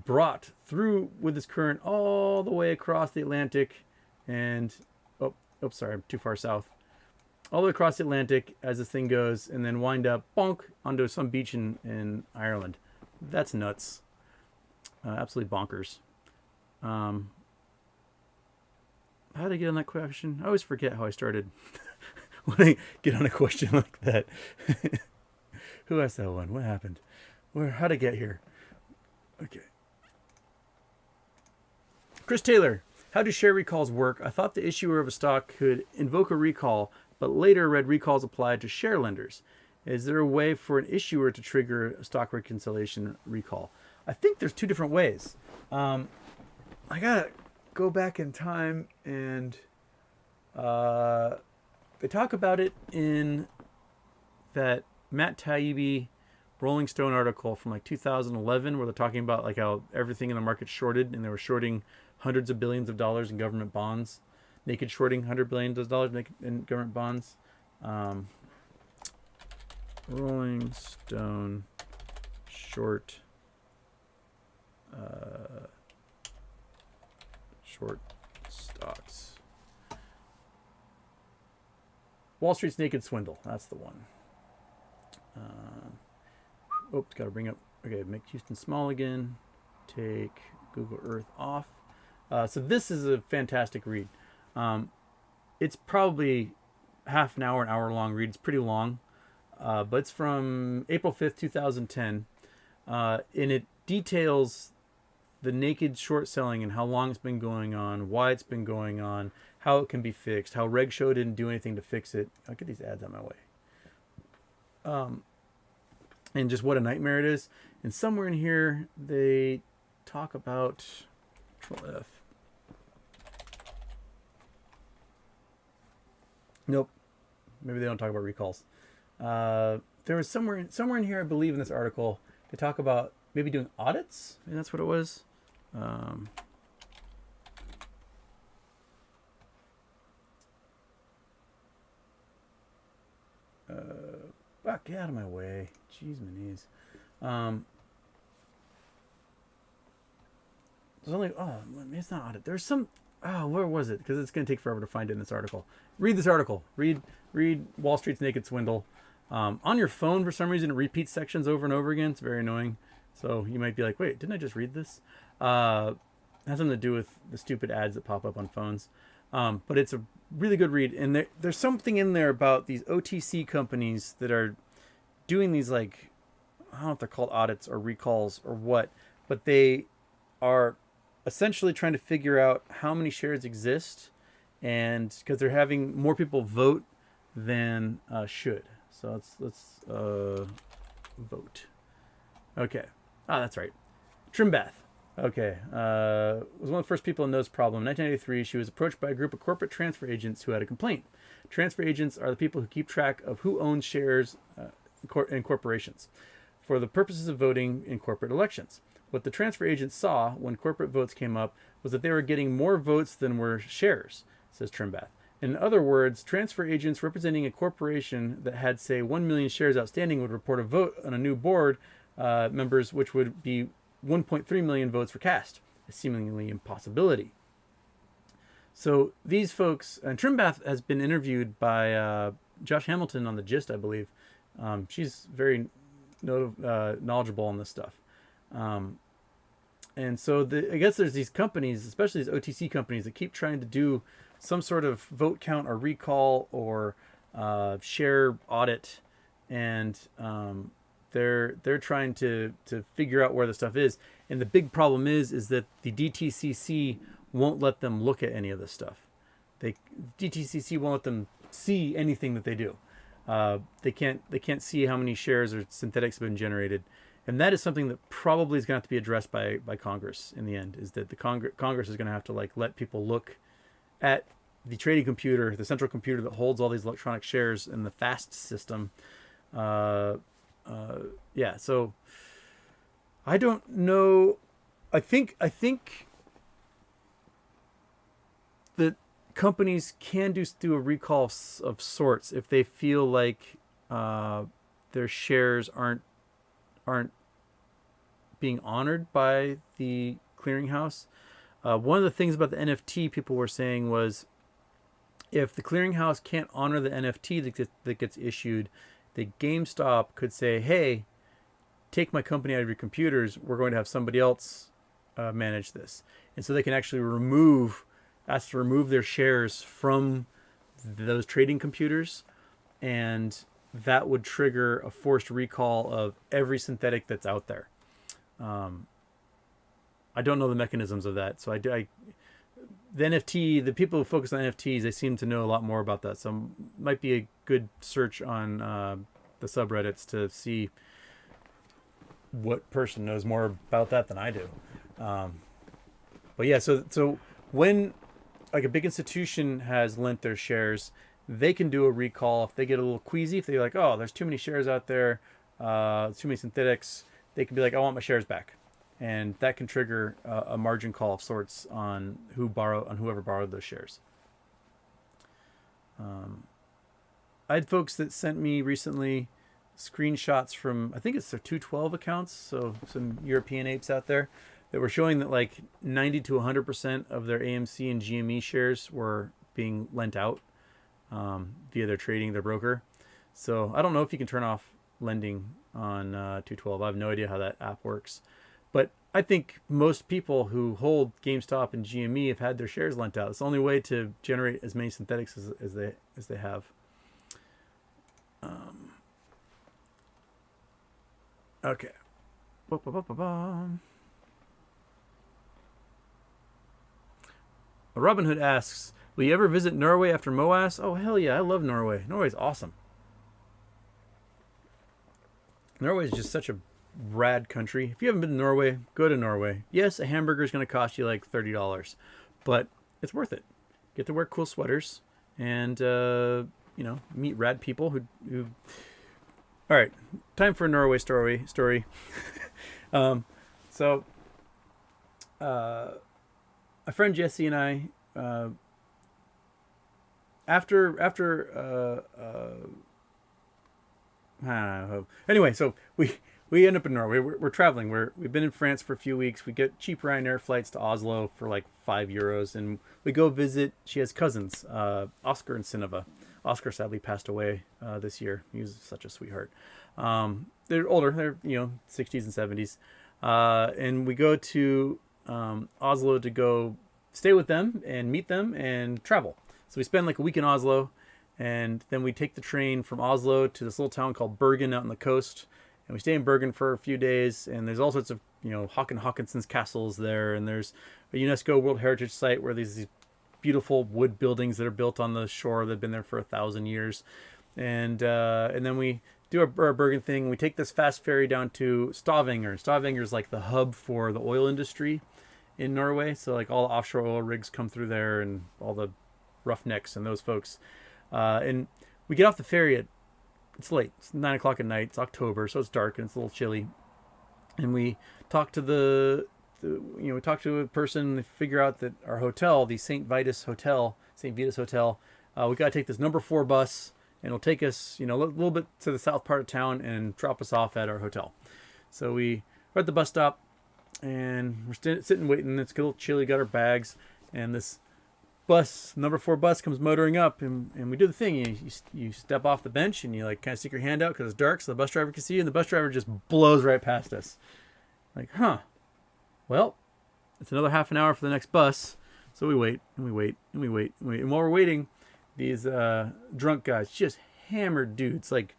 brought through with this current all the way across the Atlantic and sorry, I'm too far south, all the way across the Atlantic as this thing goes and then wind up bonk onto some beach in Ireland. That's nuts. Absolutely bonkers. How did I get on that question? I always forget how I started when I get on a question like that. Who asked that one? What happened? How'd I get here? Okay. Chris Taylor, how do share recalls work? I thought the issuer of a stock could invoke a recall, but later read recalls applied to share lenders. Is there a way for an issuer to trigger a stock reconciliation recall? I think there's two different ways. I gotta go back in time and they talk about it in that Matt Taibbi Rolling Stone article from like 2011 where they're talking about like how everything in the market shorted and they were shorting hundreds of billions of dollars in government bonds, naked shorting $100 billion in government bonds. Rolling Stone short stocks. Wall Street's naked swindle. That's the one. Oops, got to bring up. Okay, make Houston small again. Take Google Earth off. So this is a fantastic read. It's probably half an hour long read. It's pretty long, but it's from April 5th, 2010, and it details the naked short selling and how long it's been going on, why it's been going on, how it can be fixed, how Reg Show didn't do anything to fix it. I'll get these ads on my way. And just what a nightmare it is. And somewhere in here, they talk about Control F. Nope. Maybe they don't talk about recalls. There was somewhere in here, I believe, in this article, they talk about maybe doing audits. Maybe that's what it was. Get out of my way. Jeez, my knees. There's only, it's not audit. There's some, where was it? Because it's going to take forever to find it in this article. Read this article. Read Wall Street's Naked Swindle. On your phone, for some reason, it repeats sections over and over again. It's very annoying. So you might be like, wait, didn't I just read this? Has something to do with the stupid ads that pop up on phones. But it's a really good read. And there's something in there about these OTC companies that are doing these, like, I don't know if they're called audits or recalls or what, but they are essentially trying to figure out how many shares exist, and because they're having more people vote than should. So let's vote. Okay. That's right. Trimbath. Okay. Was one of the first people to know this problem. In 1993, she was approached by a group of corporate transfer agents who had a complaint. Transfer agents are the people who keep track of who owns shares in corporations for the purposes of voting in corporate elections. What the transfer agents saw when corporate votes came up was that they were getting more votes than were shares, says Trimbath. In other words, transfer agents representing a corporation that had, say, 1 million shares outstanding would report a vote on a new board members, which would be 1.3 million votes for cast, a seemingly impossibility. So these folks, and Trimbath has been interviewed by Josh Hamilton on The Gist, I believe. She's very knowledgeable on this stuff. And so I guess there's these companies, especially these OTC companies, that keep trying to do some sort of vote count or recall or share audit, and they're trying to figure out where the stuff is. And the big problem is that the DTCC won't let them look at any of this stuff. DTCC won't let them see anything that they do. They can't see how many shares or synthetics have been generated. And that is something that probably is going to have to be addressed by Congress in the end, is that the Congress is going to have to, like, let people look at the trading computer, the central computer that holds all these electronic shares in the FAST system. Yeah, so I don't know. I think that companies can do a recall of sorts if they feel like their shares aren't being honored by the clearinghouse. One of the things about the NFT people were saying was, if the clearinghouse can't honor the NFT that gets issued, the GameStop could say, hey, take my company out of your computers. We're going to have somebody else manage this. And so they can actually ask to remove their shares from those trading computers. And that would trigger a forced recall of every synthetic that's out there. I don't know the mechanisms of that. So the NFT, the people who focus on NFTs, they seem to know a lot more about that. So it might be a good search on the subreddits to see what person knows more about that than I do. But yeah, so when, like, a big institution has lent their shares, they can do a recall if they get a little queasy. If they're like, oh, there's too many shares out there, too many synthetics, they can be like, I want my shares back. And that can trigger a margin call of sorts on whoever borrowed those shares. I had folks that sent me recently screenshots from, I think it's their 212 accounts, so some European apes out there, that were showing that like 90 to 100% of their AMC and GME shares were being lent out via their broker. So I don't know if you can turn off lending on 212. I have no idea how that app works. But I think most people who hold GameStop and GME have had their shares lent out. It's the only way to generate as many synthetics as they have. Okay. Robin Hood asks, will you ever visit Norway after MOAS? Oh, hell yeah. I love Norway. Norway's awesome. Norway is just such a rad country. If you haven't been to Norway, go to Norway. Yes, a hamburger is going to cost you like $30, but it's worth it. Get to wear cool sweaters and, meet rad people who... All right, time for a Norway story. My friend Jesse and I, anyway, so we end up in Norway. We're traveling. We've been in France for a few weeks. We get cheap Ryanair flights to Oslo for like €5, and we go visit. She has cousins, Oscar and Sinema. Oscar sadly passed away this year. He was such a sweetheart. They're older. They're 60s and 70s, and we go to Oslo to go stay with them and meet them and travel. So we spend like a week in Oslo, and then we take the train from Oslo to this little town called Bergen out on the coast. And we stay in Bergen for a few days, and there's all sorts of, Håkon Håkonsson's castles there, and there's a UNESCO World Heritage Site where there's these beautiful wood buildings that are built on the shore that have been there for 1,000 years. And then we do our Bergen thing. We take this fast ferry down to Stavanger. Stavanger is like the hub for the oil industry in Norway. So like all the offshore oil rigs come through there, and all the roughnecks and those folks. And we get off the ferry it's late. It's 9 o'clock at night. It's October, so it's dark and it's a little chilly. And we talk to we talk to a person and figure out that our hotel, the St. Vitus Hotel, we got to take this number 4 bus, and it'll take us, a little bit to the south part of town and drop us off at our hotel. So we're at the bus stop, and we're sitting waiting. It's a little chilly. Got our bags, and this number 4 bus comes motoring up, and we do the thing. You step off the bench, and you like kind of stick your hand out because it's dark, so the bus driver can see you, and the bus driver just blows right past us. Like, well, it's another half an hour for the next bus. So we wait, and we wait, and we wait, and we wait. And while we're waiting, these drunk guys, just hammered dudes, like,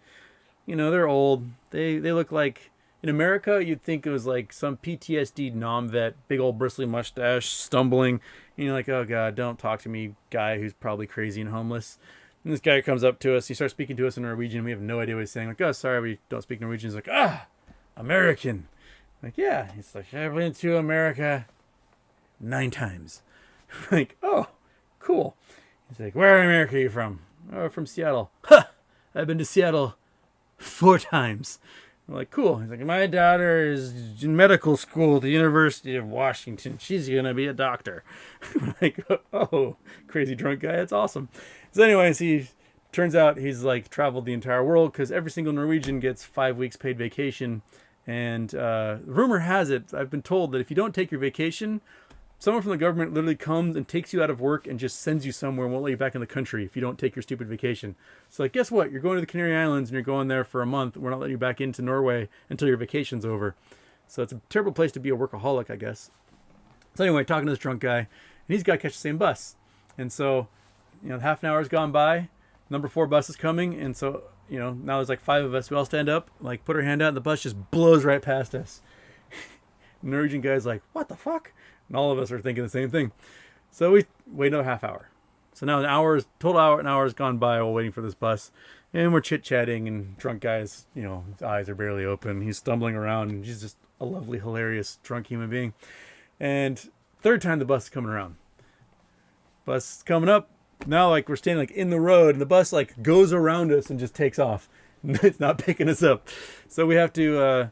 they're old. They look like, in America, you'd think it was like some PTSD nom-vet, big old bristly mustache, stumbling. And you're like, oh God, don't talk to me, guy who's probably crazy and homeless. And this guy comes up to us. He starts speaking to us in Norwegian. We have no idea what he's saying. Like, oh, sorry, we don't speak Norwegian. He's like, American. Like, yeah. He's like, I've been to America 9 times. Like, oh, cool. He's like, where in America are you from? Oh, from Seattle. I've been to Seattle 4 times. I'm like, cool. He's like, my daughter is in medical school at the University of Washington. She's going to be a doctor. I'm like, oh, crazy drunk guy. That's awesome. So anyways, he turns out he's like traveled the entire world, because every single Norwegian gets 5 weeks paid vacation. And rumor has it, I've been told, that if you don't take your vacation, someone from the government literally comes and takes you out of work and just sends you somewhere and won't let you back in the country if you don't take your stupid vacation. So like, guess what? You're going to the Canary Islands and you're going there for a month. We're not letting you back into Norway until your vacation's over. So it's a terrible place to be a workaholic, I guess. So anyway, talking to this drunk guy, and he's got to catch the same bus. And so, half an hour's gone by, number 4 bus is coming. And so, now there's like 5 of us. We all stand up, like put our hand out, and the bus just blows right past us. The Norwegian guy's like, what the fuck? And all of us are thinking the same thing. So we wait another half hour. So now an hour has gone by while waiting for this bus. And we're chit-chatting, and drunk guy's, his eyes are barely open. He's stumbling around, and he's just a lovely, hilarious, drunk human being. And 3rd time the bus is coming around. Bus is coming up. Now, like, we're standing, like, in the road, and the bus, like, goes around us and just takes off. It's not picking us up. So we have to,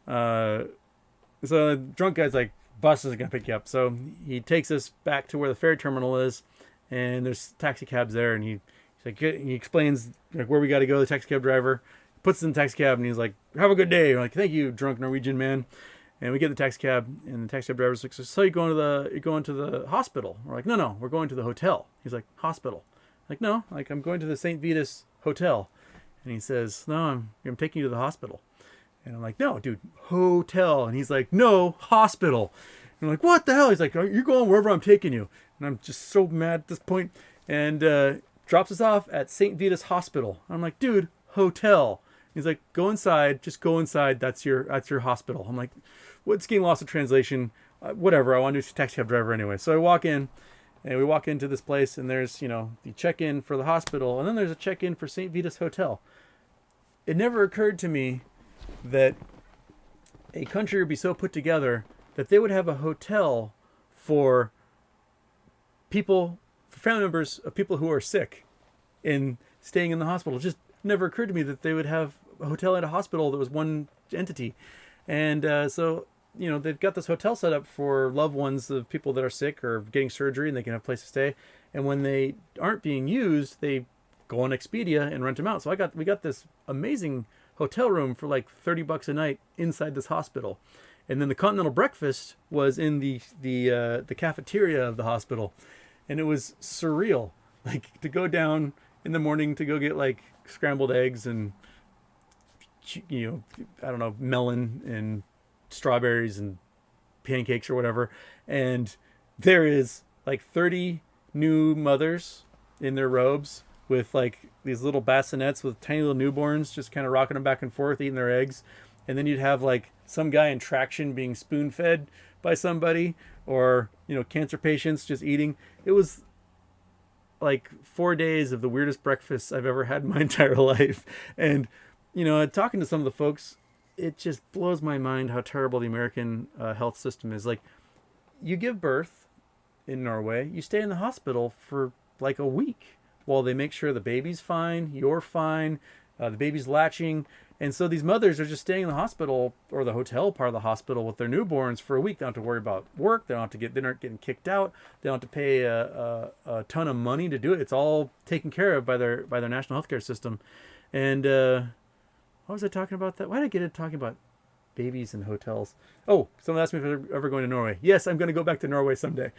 so the drunk guy's like, bus isn't going to pick you up. So he takes us back to where the ferry terminal is, and there's taxi cabs there, and he explains like where we got to go. The taxi cab driver puts us in the taxi cab, and he's like, have a good day. We're like, thank you, drunk Norwegian man. And we get in the taxi cab, and the taxi cab driver's like, so you're going to the hospital? We're like, no, we're going to the hotel. He's like, hospital? Like, no, like, I'm going to the St. Vitus Hotel. And he says, no, I'm taking you to the hospital. And I'm like, no, dude, hotel. And he's like, no, hospital. And I'm like, what the hell? He's like, you're going wherever I'm taking you. And I'm just so mad at this point. And drops us off at St. Vitus Hospital. I'm like, dude, hotel. He's like, go inside. Just go inside. That's your hospital. I'm like, what's getting lost in translation? Whatever. I want to do taxi cab driver anyway. So I walk in, and we walk into this place, and there's, the check-in for the hospital, and then there's a check-in for St. Vitus Hotel. It never occurred to me that a country would be so put together that they would have a hotel for family members of people who are sick and staying in the hospital. It just never occurred to me that they would have a hotel at a hospital that was one entity. And so, they've got this hotel set up for loved ones of people that are sick or getting surgery, and they can have a place to stay. And when they aren't being used, they go on Expedia and rent them out. So we got this amazing hotel room for like $30 a night inside this hospital. And then the continental breakfast was in the cafeteria of the hospital. And it was surreal. Like, to go down in the morning to go get like scrambled eggs and, melon and strawberries and pancakes or whatever. And there is like 30 new mothers in their robes with like these little bassinets with tiny little newborns just kind of rocking them back and forth, eating their eggs. And then you'd have like some guy in traction being spoon fed by somebody, or, cancer patients just eating. It was like 4 days of the weirdest breakfasts I've ever had in my entire life. And, talking to some of the folks, it just blows my mind how terrible the American health system is. Like, you give birth in Norway, you stay in the hospital for like a week while they make sure the baby's fine, you're fine, the baby's latching. And so these mothers are just staying in the hospital or the hotel part of the hospital with their newborns for a week. They don't have to worry about work. They aren't getting kicked out. They don't have to pay a ton of money to do it. It's all taken care of by their national healthcare system. And what was I talking about that? Why did I get into talking about babies and hotels? Oh, someone asked me if I'm ever going to Norway. Yes, I'm going to go back to Norway someday.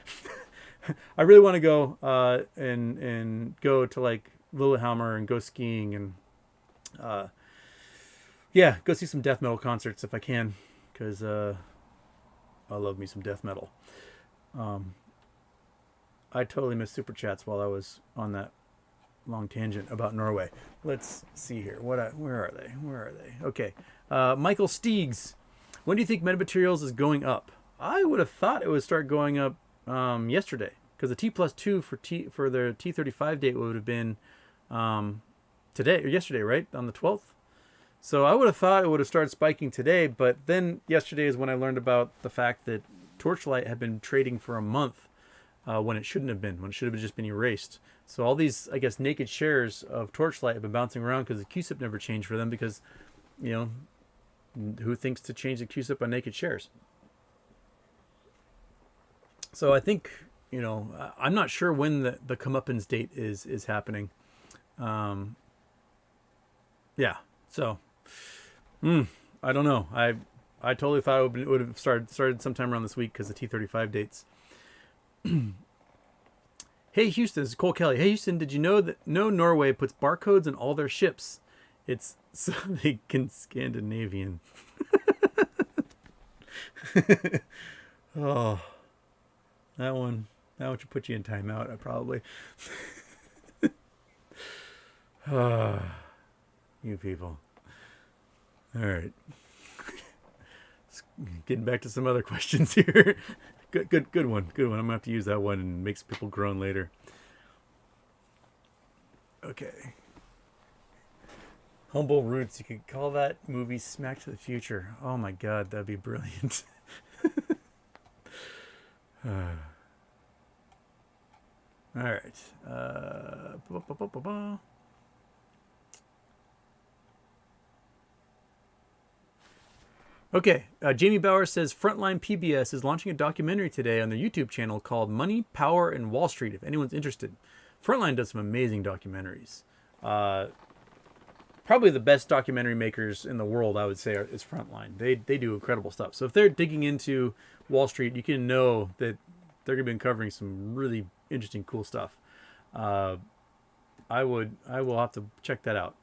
I really want to go and go to like Lillehammer and go skiing and go see some death metal concerts if I can, because I love me some death metal. I totally missed super chats while I was on that long tangent about Norway. Let's see here. Where are they? Okay. Michael Steegs. When do you think metamaterials is going up? I would have thought it would start going up yesterday, because the T+2 for their T35 date would have been today or yesterday, right? On the 12th. So I would have thought it would have started spiking today, but then yesterday is when I learned about the fact that Torchlight had been trading for a month when it shouldn't have been, when it should have just been erased. So all these, I guess, naked shares of Torchlight have been bouncing around because the QSIP never changed for them, because, who thinks to change the QSIP on naked shares? So I think, I'm not sure when the comeuppance date is happening. So I don't know. I totally thought it would have started sometime around this week because the T35 dates. Hey Houston, this is Cole Kelly. Hey Houston, did you know that Norway puts barcodes in all their ships? It's so they can Scandinavian. Oh, that one should put you in timeout. Probably. You people. All right. Getting back to some other questions here. Good one. I'm gonna have to use that one and make some people groan later. Okay. Humble Roots. You could call that movie Smack to the Future. Oh my God, that'd be brilliant. All right. Okay, Jamie Bauer says Frontline PBS is launching a documentary today on their YouTube channel called Money, Power, and Wall Street, if anyone's interested. Frontline does some amazing documentaries. Probably the best documentary makers in the world, I would say, is Frontline. They do incredible stuff. So if they're digging into Wall Street, you can know that they're going to be covering some really interesting, cool stuff. I will have to check that out.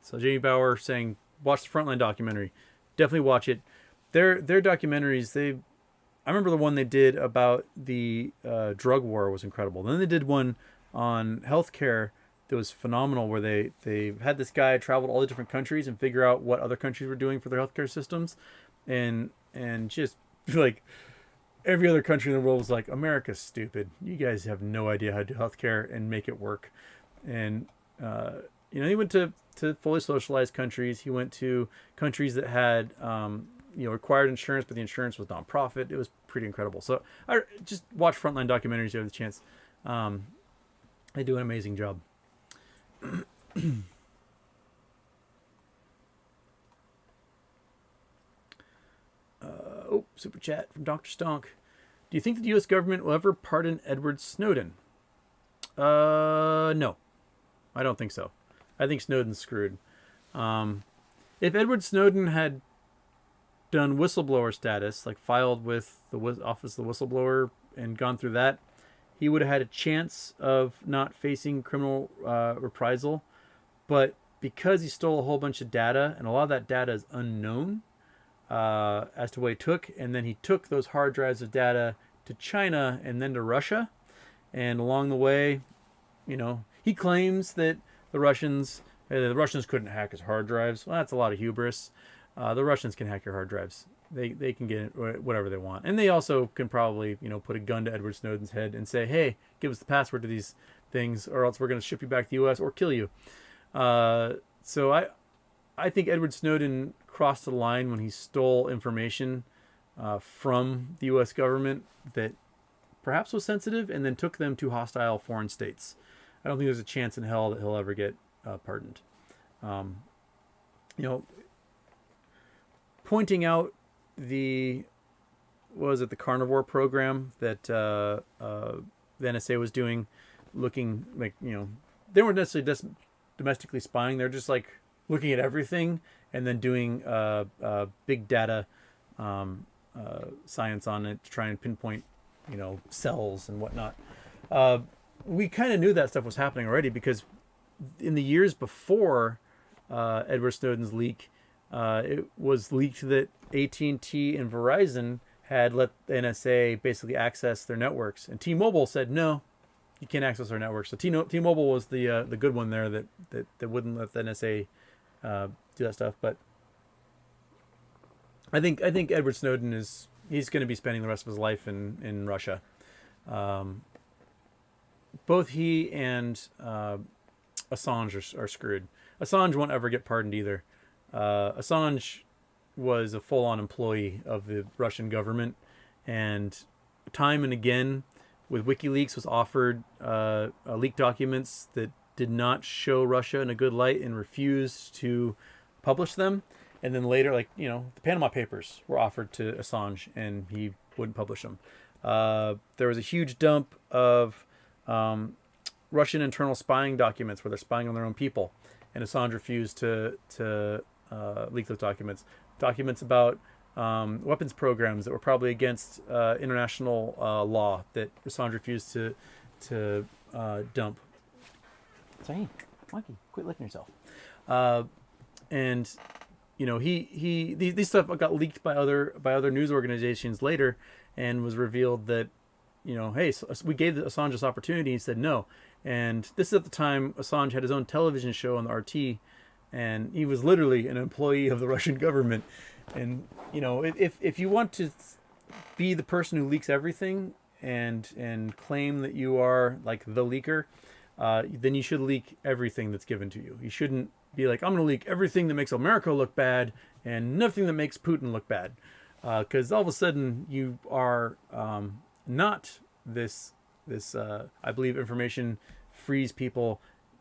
So Jamie Bauer saying, watch the Frontline documentary. Definitely watch it. Their documentaries, I remember the one they did about the drug war was incredible. Then they did one on healthcare that was phenomenal, where they had this guy travel to all the different countries and figure out what other countries were doing for their healthcare systems, and just like every other country in the world was like, America's stupid. You guys have no idea how to do healthcare and make it work. And he went to fully socialized countries. He went to countries that had required insurance, but the insurance was nonprofit. It was pretty incredible. So I just watch Frontline documentaries if you have the chance. They do an amazing job. Super chat from Dr. Stonk. Do you think that the U.S. government will ever pardon Edward Snowden? No. I don't think so. I think Snowden's screwed. If Edward Snowden had done whistleblower status, like filed with the Office of the Whistleblower and gone through that, he would have had a chance of not facing criminal reprisal. But because he stole a whole bunch of data, and a lot of that data is unknown, as to what he took, and then he took those hard drives of data to China and then to Russia. And along the way, he claims that the Russians couldn't hack his hard drives. Well, that's a lot of hubris. The Russians can hack your hard drives. They can get whatever they want, and they also can probably put a gun to Edward Snowden's head and say, hey, give us the password to these things, or else we're going to ship you back to the U.S. or kill you. So I think Edward Snowden crossed the line when he stole information from the U.S. government that perhaps was sensitive, and then took them to hostile foreign states. I don't think there's a chance in hell that he'll ever get pardoned. Pointing out the carnivore program that the NSA was doing, looking like, they weren't necessarily domestically spying. They're just like looking at everything and then doing big data science on it to try and pinpoint, cells and whatnot. We kind of knew that stuff was happening already, because in the years before Edward Snowden's leak, it was leaked that AT&T and Verizon had let the NSA basically access their networks, and T-Mobile said no, you can't access our networks. So T-Mobile was the good one there that wouldn't let the NSA do that stuff. But I think Edward Snowden he's going to be spending the rest of his life in Russia. Both he and Assange are screwed. Assange won't ever get pardoned either. Assange was a full-on employee of the Russian government, and time and again with WikiLeaks was offered leaked documents that did not show Russia in a good light and refused to publish them. And then later, the Panama Papers were offered to Assange, and he wouldn't publish them. There was a huge dump of Russian internal spying documents where they're spying on their own people, and Assange refused to leak those documents. Documents about weapons programs that were probably against international law that Assange refused to dump. So hey, Monkey, quit licking yourself. And these stuff got leaked by other news organizations later, and was revealed that hey, so we gave Assange this opportunity. He said no, and this is at the time Assange had his own television show on the RT. And he was literally an employee of the Russian government. And, if you want to be the person who leaks everything and claim that you are like the leaker, then you should leak everything that's given to you. You shouldn't be like, I'm going to leak everything that makes America look bad and nothing that makes Putin look bad. Because all of a sudden you are not this I believe information frees people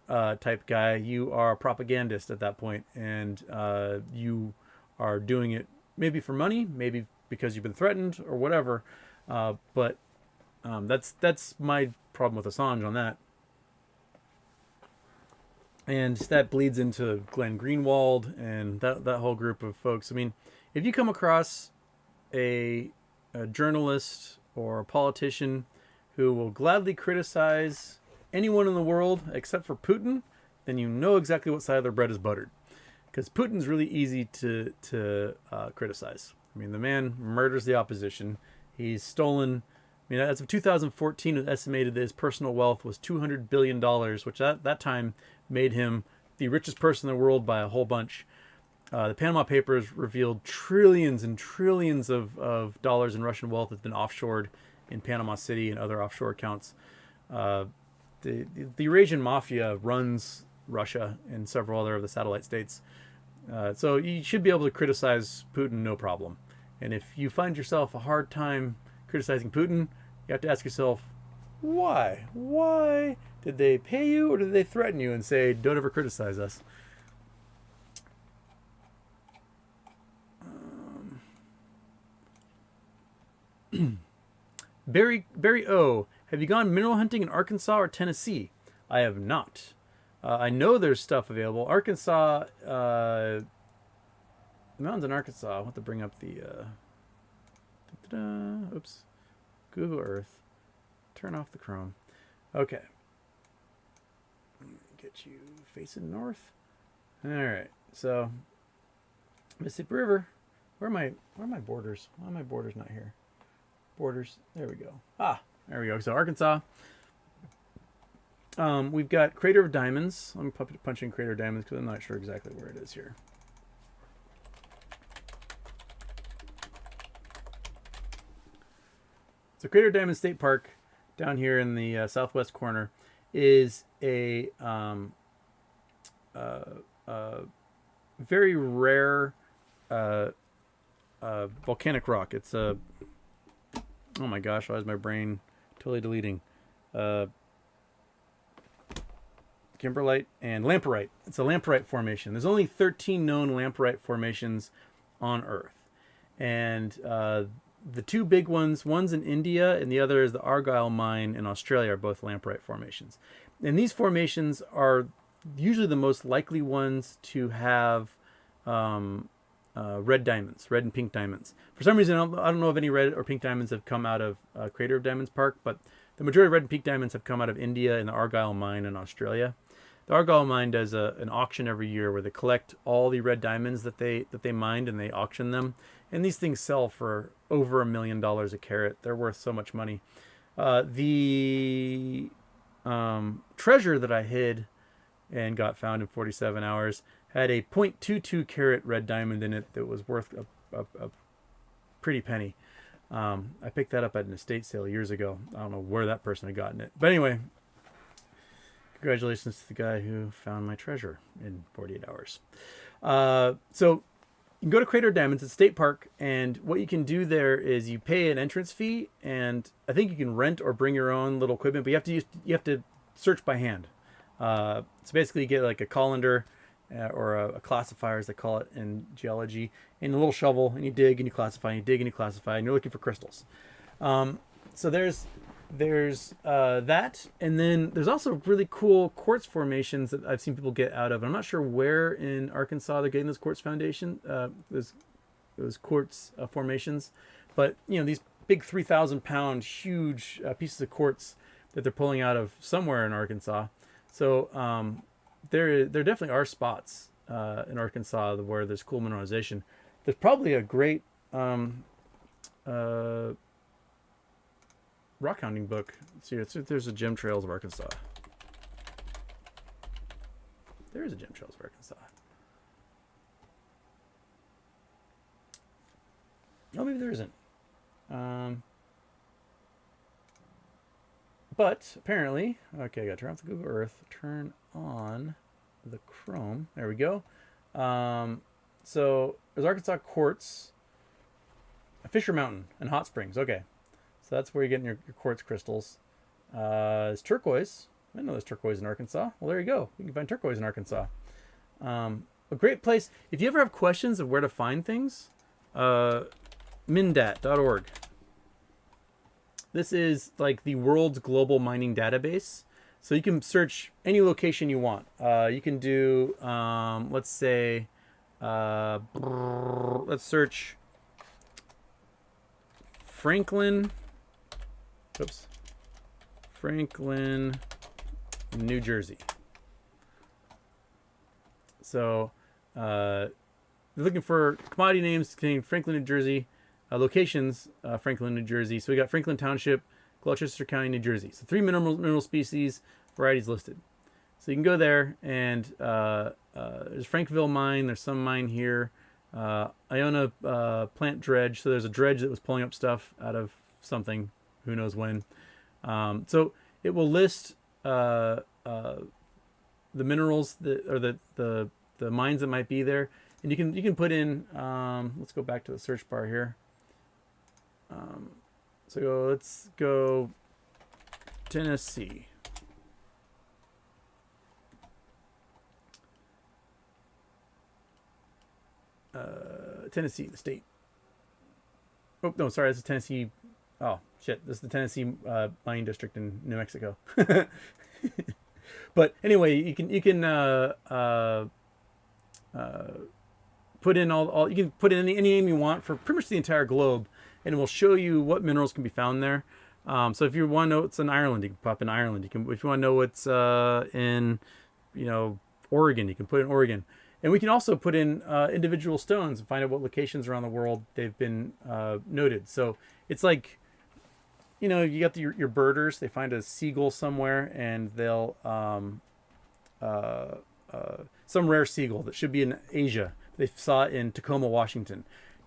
type guy. You are a propagandist at that point, and you are doing it maybe for money, maybe because you've been threatened or whatever. But that's my problem with Assange on that. And that bleeds into Glenn Greenwald and that whole group of folks. I mean, if you come across a journalist or a politician who will gladly criticize anyone in the world except for Putin, then you know exactly what side of their bread is buttered. Because Putin's really easy to criticize. I mean, the man murders the opposition. He's stolen, as of 2014, it estimated that his personal wealth was $200 billion, which at that time made him the richest person in the world by a whole bunch. The Panama Papers revealed trillions and trillions of dollars in Russian wealth that's been offshored in Panama City and other offshore accounts. The Eurasian Mafia runs Russia and several other of the satellite states. So you should be able to criticize Putin, no problem. And if you find yourself a hard time criticizing Putin, you have to ask yourself, why? Why did they pay you, or did they threaten you and say, don't ever criticize us? Barry O, have you gone mineral hunting in Arkansas or Tennessee? I have not. I know there's stuff available. Arkansas, the mountains in Arkansas. I want to bring up the, oops, Google Earth. Turn off the Chrome. Okay. Get you facing north. All right. So, Mississippi River. Where are my borders? Why are my borders not here? Borders. There we go. There we go. So Arkansas. We've got Crater of Diamonds. I'm punching Crater of Diamonds because I'm not sure exactly where it is here. So Crater of Diamonds State Park down here in the southwest corner is a very rare volcanic rock. It's a oh my gosh, why is my brain totally deleting? Kimberlite and lamperite. It's a lamperite formation. There's only 13 known lamperite formations on Earth, and the two big ones, one's in India and the other is the Argyle mine in Australia, are both lamperite formations. And these formations are usually the most likely ones to have red diamonds, red and pink diamonds. For some reason, I don't know if any red or pink diamonds have come out of Crater of Diamonds Park, but the majority of red and pink diamonds have come out of India and the Argyle mine in Australia. The Argyle mine does an auction every year where they collect all the red diamonds that they mined and they auction them. And these things sell for over $1 million a carat. They're worth so much money. The treasure that I hid and got found in 47 hours had a 0.22 carat red diamond in it that was worth a pretty penny. I picked that up at an estate sale years ago. I don't know where that person had gotten it. But anyway, congratulations to the guy who found my treasure in 48 hours. So you can go to Crater of Diamonds, it's a state park, and what you can do there is you pay an entrance fee, and I think you can rent or bring your own little equipment, but you have to search by hand. So basically you get like a colander or a classifier, as they call it in geology, and a little shovel, and you dig and you classify, and you dig and you classify, and you're looking for crystals. So there's that, and then there's also really cool quartz formations that I've seen people get out of. I'm not sure where in Arkansas they're getting those quartz those quartz formations, but these big 3,000-pound huge pieces of quartz that they're pulling out of somewhere in Arkansas. So there definitely are spots in Arkansas where there's cool mineralization. There's probably a great rock hounding book. Let's see, there's a Gem Trails of Arkansas. There is a Gem Trails of Arkansas. Oh, maybe there isn't. But apparently, okay, I got to turn off the Google Earth, turn on the Chrome. There we go. So there's Arkansas quartz, Fisher Mountain, and Hot Springs. Okay. So that's where you're getting your quartz crystals. It's turquoise. I didn't know there's turquoise in Arkansas. Well, there you go. You can find turquoise in Arkansas. A great place. If you ever have questions of where to find things, mindat.org. This is like the world's global mining database. So you can search any location you want. You can do, let's say, let's search Franklin, New Jersey. So they're looking for commodity names containing Franklin, New Jersey, locations, Franklin, New Jersey. So we got Franklin Township, Gloucester County, New Jersey. So 3 mineral species, varieties listed. So you can go there, and there's Frankville mine. There's some mine here. Iona plant dredge. So there's a dredge that was pulling up stuff out of something, who knows when. So it will list the minerals that, or the mines that might be there, and you can put in. Let's go back to the search bar here. So let's go Tennessee. Tennessee, the state. Oh, no, sorry, this is Tennessee. Oh, shit, this is the Tennessee mining district in New Mexico. But anyway, you can put in all you can put in any name you want for pretty much the entire globe, and it will show you what minerals can be found there. So if you want to know what's in Ireland, you can pop in Ireland. If you want to know what's in Oregon, you can put in Oregon. And we can also put in individual stones and find out what locations around the world they've been noted. So it's like, you know, you got your birders. They find a seagull somewhere, and they'll some rare seagull that should be in Asia. They saw it in Tacoma, Washington.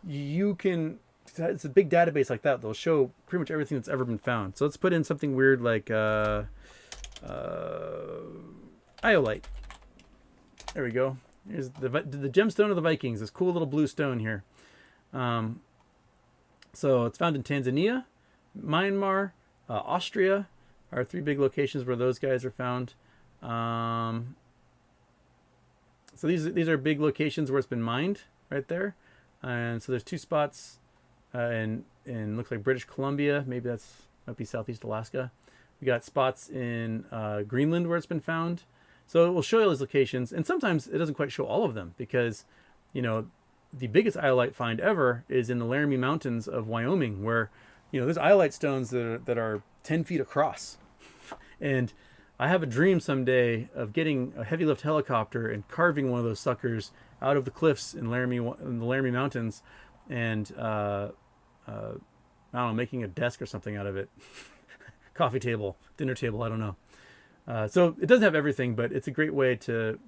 You can. It's a big database like that. They'll show pretty much everything that's ever been found. So let's put in something weird like iolite. There we go. Here's the gemstone of the Vikings. This cool little blue stone here. So it's found in Tanzania, Myanmar, Austria are 3 big locations where those guys are found. So these are big locations where it's been mined right there. And so there's 2 spots in looks like British Columbia. Maybe might be Southeast Alaska. We got spots in Greenland where it's been found. So it will show you those locations, and sometimes it doesn't quite show all of them because, you know, the biggest iolite find ever is in the Laramie Mountains of Wyoming, where, you know, there's iolite stones that are 10 feet across. And I have a dream someday of getting a heavy lift helicopter and carving one of those suckers out of the cliffs in the Laramie Mountains, and I don't know, making a desk or something out of it. Coffee table, dinner table, I don't know. So it doesn't have everything, but it's a great way to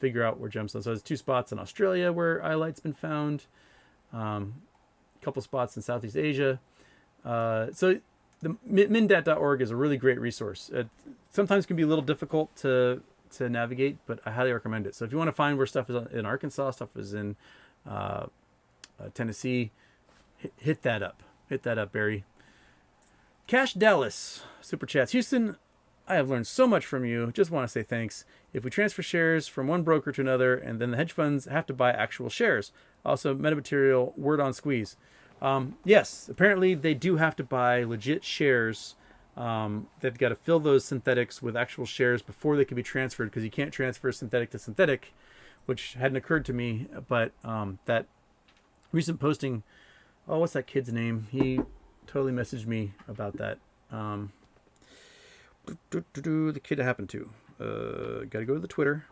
figure out where gemstones. So there's 2 spots in Australia where iolite's been found, a couple spots in Southeast Asia. So the mindat.org is a really great resource. It sometimes can be a little difficult to navigate, but I highly recommend it. So if you want to find where stuff is in Arkansas, stuff is in Tennessee, hit that up. Hit that up, Barry. Cash Dallas, Super Chats. Houston, I have learned so much from you. Just want to say thanks. If we transfer shares from one broker to another, and then the hedge funds have to buy actual shares. Also, metamaterial, word on squeeze. Yes, apparently they do have to buy legit shares. They've got to fill those synthetics with actual shares before they can be transferred, because you can't transfer synthetic to synthetic, which hadn't occurred to me. But that recent posting, oh, what's that kid's name? He totally messaged me about that. The kid it happened to. Got to go to the Twitter.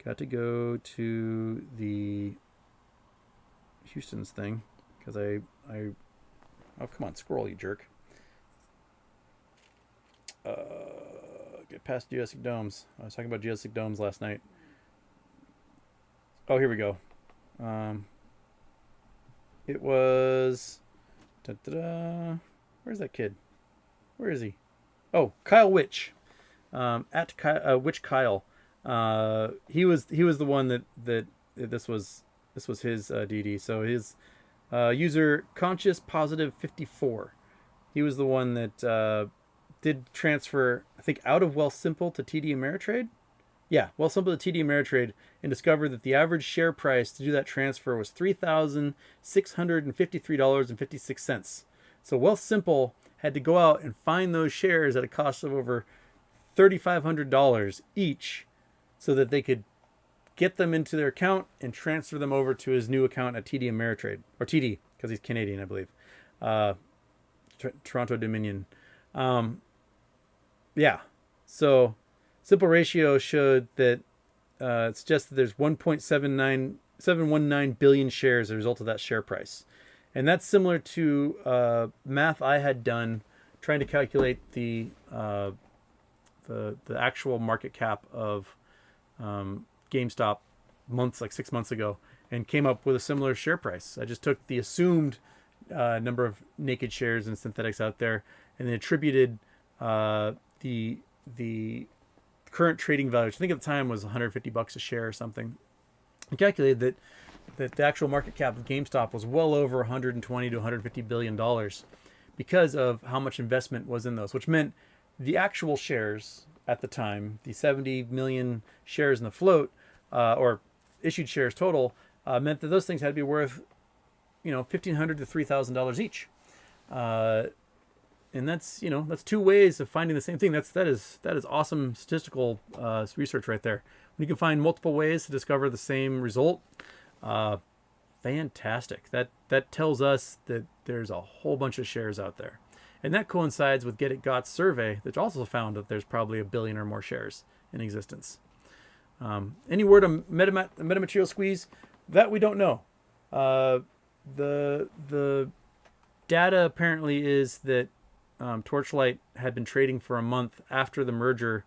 Got to go to the Houston's thing, because I oh, come on, scroll, you jerk. Get past geodesic domes. I was talking about geodesic domes last night. Oh, here we go. It was where's that kid? Where is he? Oh, Kyle Witch, at Witch Kyle. He was the one that this was his DD. So his user Conscious Positive 54. He was the one that did transfer, I think, out of Wealthsimple to TD Ameritrade. Yeah, Wealthsimple to TD Ameritrade, and discovered that the average share price to do that transfer was $3,653.56. So Wealthsimple had to go out and find those shares at a cost of over $3,500 each, so that they could get them into their account and transfer them over to his new account at TD Ameritrade, or TD, because he's Canadian, I believe. Toronto Dominion. Yeah. So Simple Ratio showed that it suggests that there's 1.719 billion shares as a result of that share price. And that's similar to math I had done trying to calculate the actual market cap of GameStop like 6 months ago, and came up with a similar share price. I just took the assumed number of naked shares and synthetics out there, and then attributed the current trading value, which I think at the time was $150 a share or something, and calculated that the actual market cap of GameStop was well over 120 to 150 billion dollars, because of how much investment was in those, which meant the actual shares at the time, the 70 million shares in the float, or issued shares total, meant that those things had to be worth, $1,500 to $3,000 each. And that's 2 ways of finding the same thing. That is awesome statistical research right there. When you can find multiple ways to discover the same result, fantastic. That tells us that there's a whole bunch of shares out there. And that coincides with Get It Got's survey, that also found that there's probably 1 billion or more shares in existence. Any word on metamaterial squeeze? That we don't know. The data apparently is that Torchlight had been trading for a month after the merger,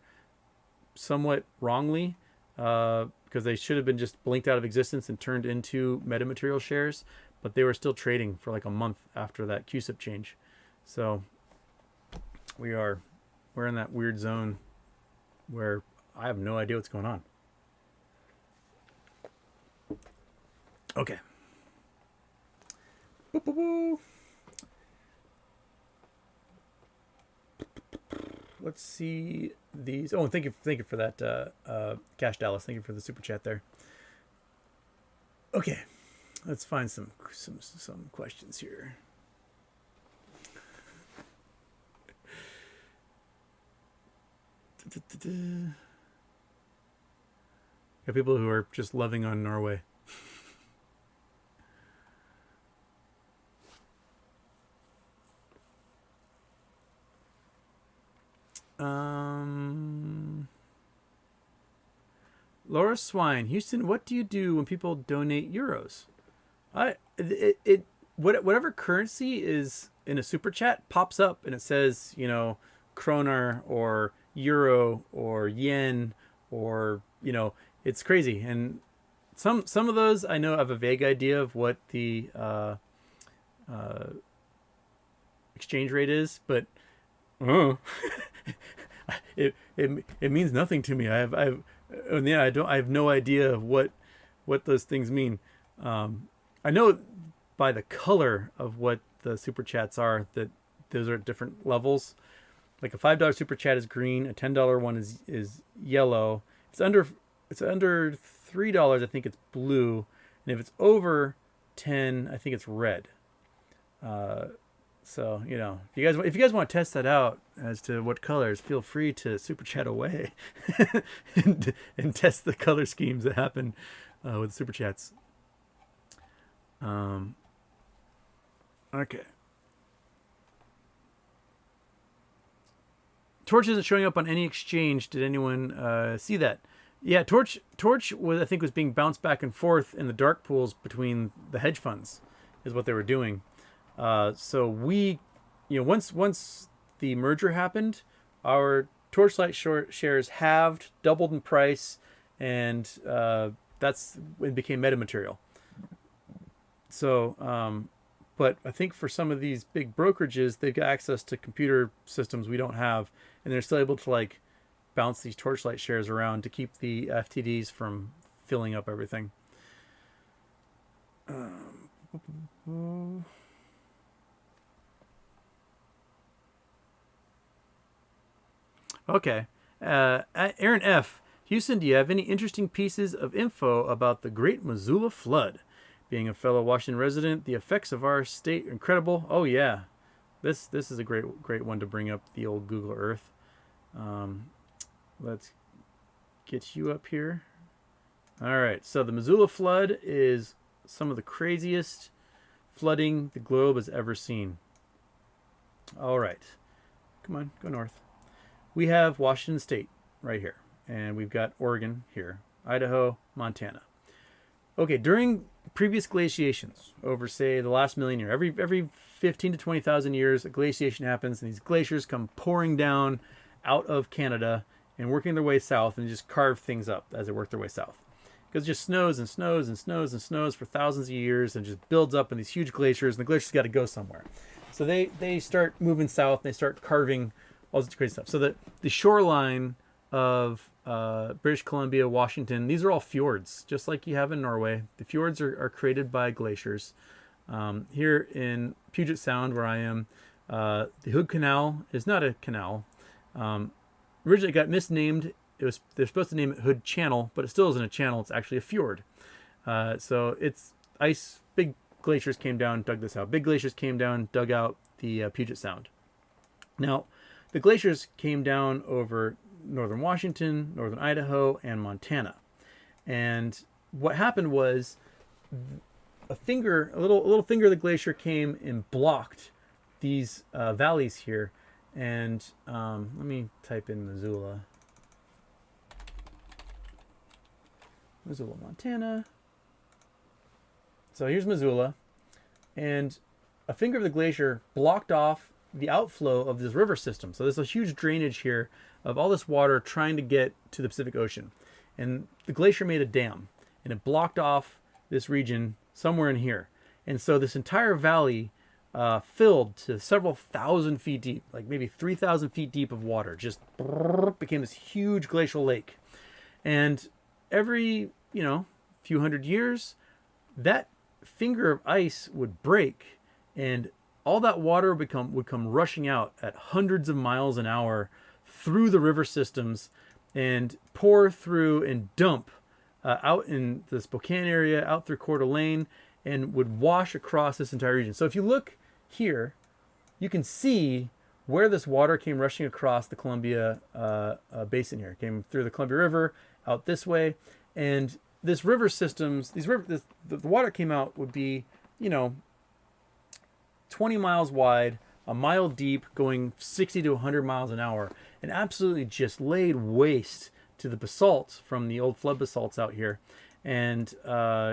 somewhat wrongly, because they should have been just blinked out of existence and turned into metamaterial shares, but they were still trading for like a month after that CUSIP change. So we're in that weird zone where I have no idea what's going on. Okay. Let's see these. Oh, and thank you for that, Cash Dallas. Thank you for the super chat there. Okay, let's find some questions here. Got people who are just loving on Norway. Laura Swine, Houston, what do you do when people donate euros? Whatever currency is in a super chat pops up and it says, you know, kroner or euro or yen or, you know, it's crazy. And some of those I know have a vague idea of what the exchange rate is, but it means nothing to me. I have no idea what those things mean. I know by the color of what the super chats are that those are at different levels. Like a $5 super chat is green, a $10 one is yellow. It's under $3, I think it's blue, and if it's over 10, I think it's red. So, you know, if you guys want to test that out as to what colors, feel free to super chat away and test the color schemes that happen with super chats. Okay. Torch isn't showing up on any exchange. Did anyone see that? Yeah, Torch was being bounced back and forth in the dark pools between the hedge funds, is what they were doing. So we, you know, once the merger happened, our Torchlight shares halved, doubled in price, and it became metamaterial. So, but I think for some of these big brokerages, they've got access to computer systems we don't have, and they're still able to like bounce these Torchlight shares around to keep the FTDs from filling up everything. Okay. Aaron F. Houston, do you have any interesting pieces of info about the Great Missoula Flood? Being a fellow Washington resident, the effects of our state incredible. Oh yeah, this is a great one to bring up, the old Google Earth. Let's get you up here. All right, so the Missoula flood is some of the craziest flooding the globe has ever seen. All right, come on, go north. We have Washington State right here, and we've got Oregon here, Idaho, Montana. Okay, during previous glaciations over, say, the last million years, every 15 to 20,000 years, a glaciation happens, and these glaciers come pouring down out of Canada and working their way south and just carve things up as they work their way south. Because it just snows and snows and snows and snows for thousands of years and just builds up in these huge glaciers, and the glaciers got to go somewhere. So they start moving south, and they start carving all this crazy stuff. So the shoreline of British Columbia, Washington, these are all fjords, just like you have in Norway. The fjords are created by glaciers. Here in Puget Sound, where I am, the Hood Canal is not a canal. Originally it got misnamed. They're supposed to name it Hood Channel, but it still isn't a channel. It's actually a fjord. So it's ice. Big glaciers came down, dug this out. Big glaciers came down, dug out the Puget Sound. Now, the glaciers came down over northern Washington, northern Idaho, and Montana. And what happened was a little finger of the glacier came and blocked these valleys here. And let me type in Missoula. Missoula, Montana. So here's Missoula, and a finger of the glacier blocked off the outflow of this river system. So there's a huge drainage here of all this water trying to get to the Pacific Ocean. And the glacier made a dam, and it blocked off this region somewhere in here. And so this entire valley filled to several thousand feet deep, like maybe 3,000 feet deep of water, just became this huge glacial lake. And every, few hundred years, that finger of ice would break, and all that water would come rushing out at hundreds of miles an hour through the river systems and pour through and dump out in the Spokane area, out through Coeur d'Alene, and would wash across this entire region. So if you look here, you can see where this water came rushing across the Columbia basin here. It came through the Columbia River, out this way, and this river systems, the water came out would be, 20 miles wide, a mile deep, going 60 to 100 miles an hour, and absolutely just laid waste to the basalt from the old flood basalts out here. And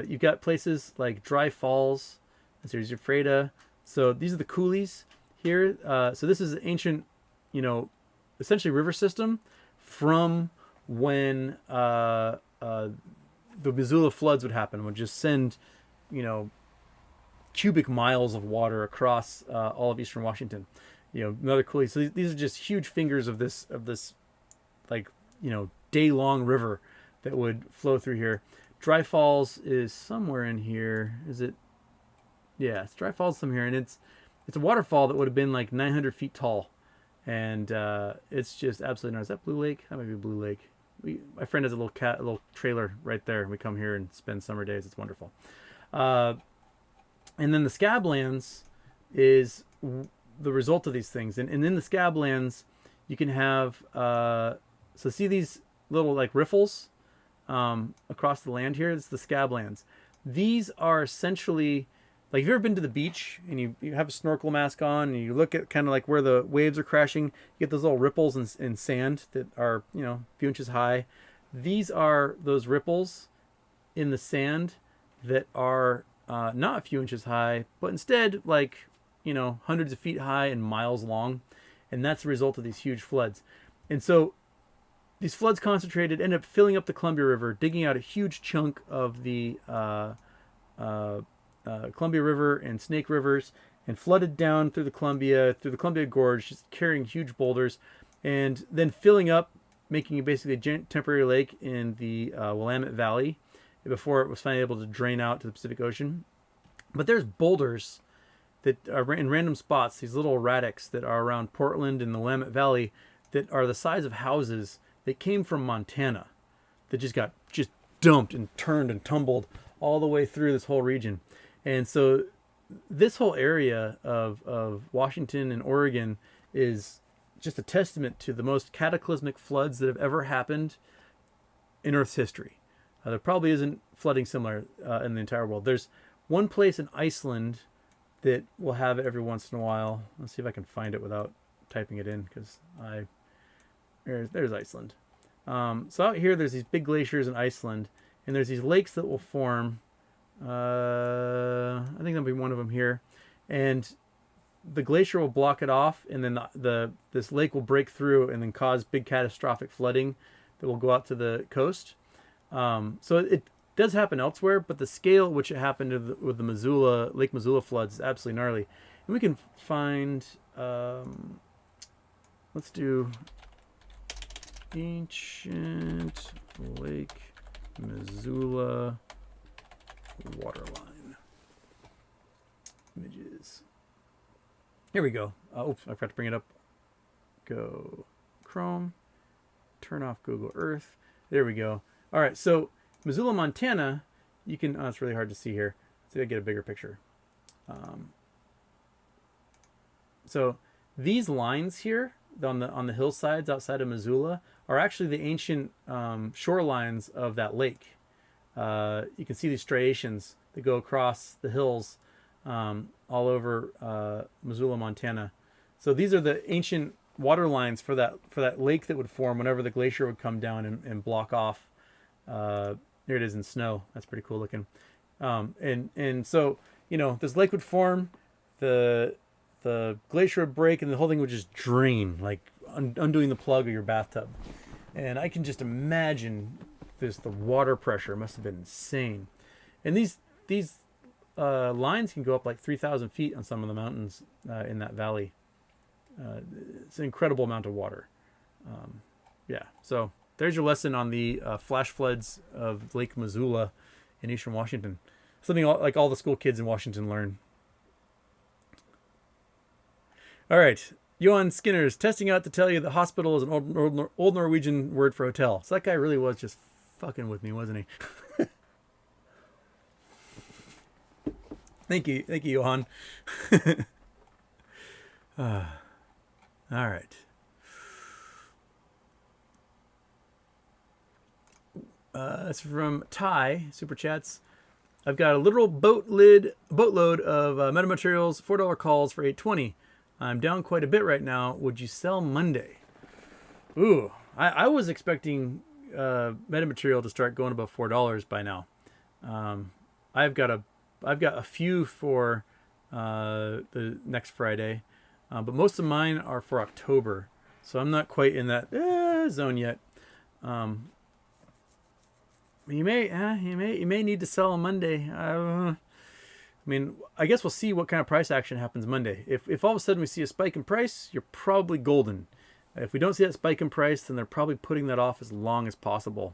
you've got places like Dry Falls, there's Euphrates. So these are the coulees here. So this is an ancient, essentially river system from when the Missoula floods would happen, would just send, cubic miles of water across all of eastern Washington. Another coulee. So these are just huge fingers of this day-long river that would flow through here. Dry Falls is somewhere in here. Is it? Yeah, it's Dry Falls somewhere, and it's a waterfall that would have been like 900 feet tall, and it's just absolutely nice. Is that Blue Lake? That might be Blue Lake. My friend has a little trailer right there. We come here and spend summer days. It's wonderful. And then the Scablands is the result of these things. And in the Scablands, you can have, so see these little like riffles across the land here? It's the Scablands. These are essentially, like, if you've ever been to the beach and you have a snorkel mask on and you look at kind of like where the waves are crashing, you get those little ripples in sand that are, a few inches high. These are those ripples in the sand that are not a few inches high, but instead like, hundreds of feet high and miles long. And that's the result of these huge floods. And so these floods concentrated, end up filling up the Columbia River, digging out a huge chunk of the Columbia River and Snake Rivers, and flooded down through the Columbia Gorge, just carrying huge boulders, and then filling up, making basically a giant temporary lake in the Willamette Valley before it was finally able to drain out to the Pacific Ocean. But there's boulders that are in random spots, these little erratics that are around Portland and the Willamette Valley, that are the size of houses that came from Montana, that just got dumped and turned and tumbled all the way through this whole region. And so this whole area of Washington and Oregon is just a testament to the most cataclysmic floods that have ever happened in Earth's history. There probably isn't flooding similar in the entire world. There's one place in Iceland that will have it every once in a while. Let's see if I can find it without typing it in, because there's Iceland. So out here, there's these big glaciers in Iceland, and there's these lakes that will form. I think that'll be one of them here, and the glacier will block it off, and then this lake will break through and then cause big catastrophic flooding that will go out to the coast. So it does happen elsewhere, but the scale at which it happened with the Lake Missoula floods is absolutely gnarly. And we can find, let's do ancient Lake Missoula waterline images. Here we go. Oops, I forgot to bring it up. Go Chrome, turn off Google Earth. There we go. All right, so Missoula, Montana, you can, it's really hard to see here. Let's see if I get a bigger picture. So these lines here on the hillsides outside of Missoula are actually the ancient shorelines of that lake. You can see these striations that go across the hills all over Missoula, Montana. So these are the ancient water lines for that lake that would form whenever the glacier would come down and block off and Here it is in snow. That's pretty cool looking. And so, this lake would form, the glacier would break, and the whole thing would just drain, like undoing the plug of your bathtub. And I can just imagine the water pressure must have been insane. And these lines can go up like 3,000 feet on some of the mountains in that valley. It's an incredible amount of water. Yeah, so there's your lesson on the flash floods of Lake Missoula in eastern Washington. Something like all the school kids in Washington learn. All right, Johan Skinner's testing out to tell you that hospital is an old Norwegian word for hotel. So that guy really was just fucking with me, wasn't he? Thank you, Johan. All right. That's from Ty, Super Chats. I've got a literal boatload of metamaterials, $4 calls for $8.20. I'm down quite a bit right now. Would you sell Monday? Ooh, I was expecting metamaterial to start going above $4 by now. I've got a few for the next Friday, but most of mine are for October, so I'm not quite in that zone yet. You may need to sell on Monday. I mean, I guess we'll see what kind of price action happens Monday. If all of a sudden we see a spike in price, you're probably golden. If we don't see that spike in price, then they're probably putting that off as long as possible.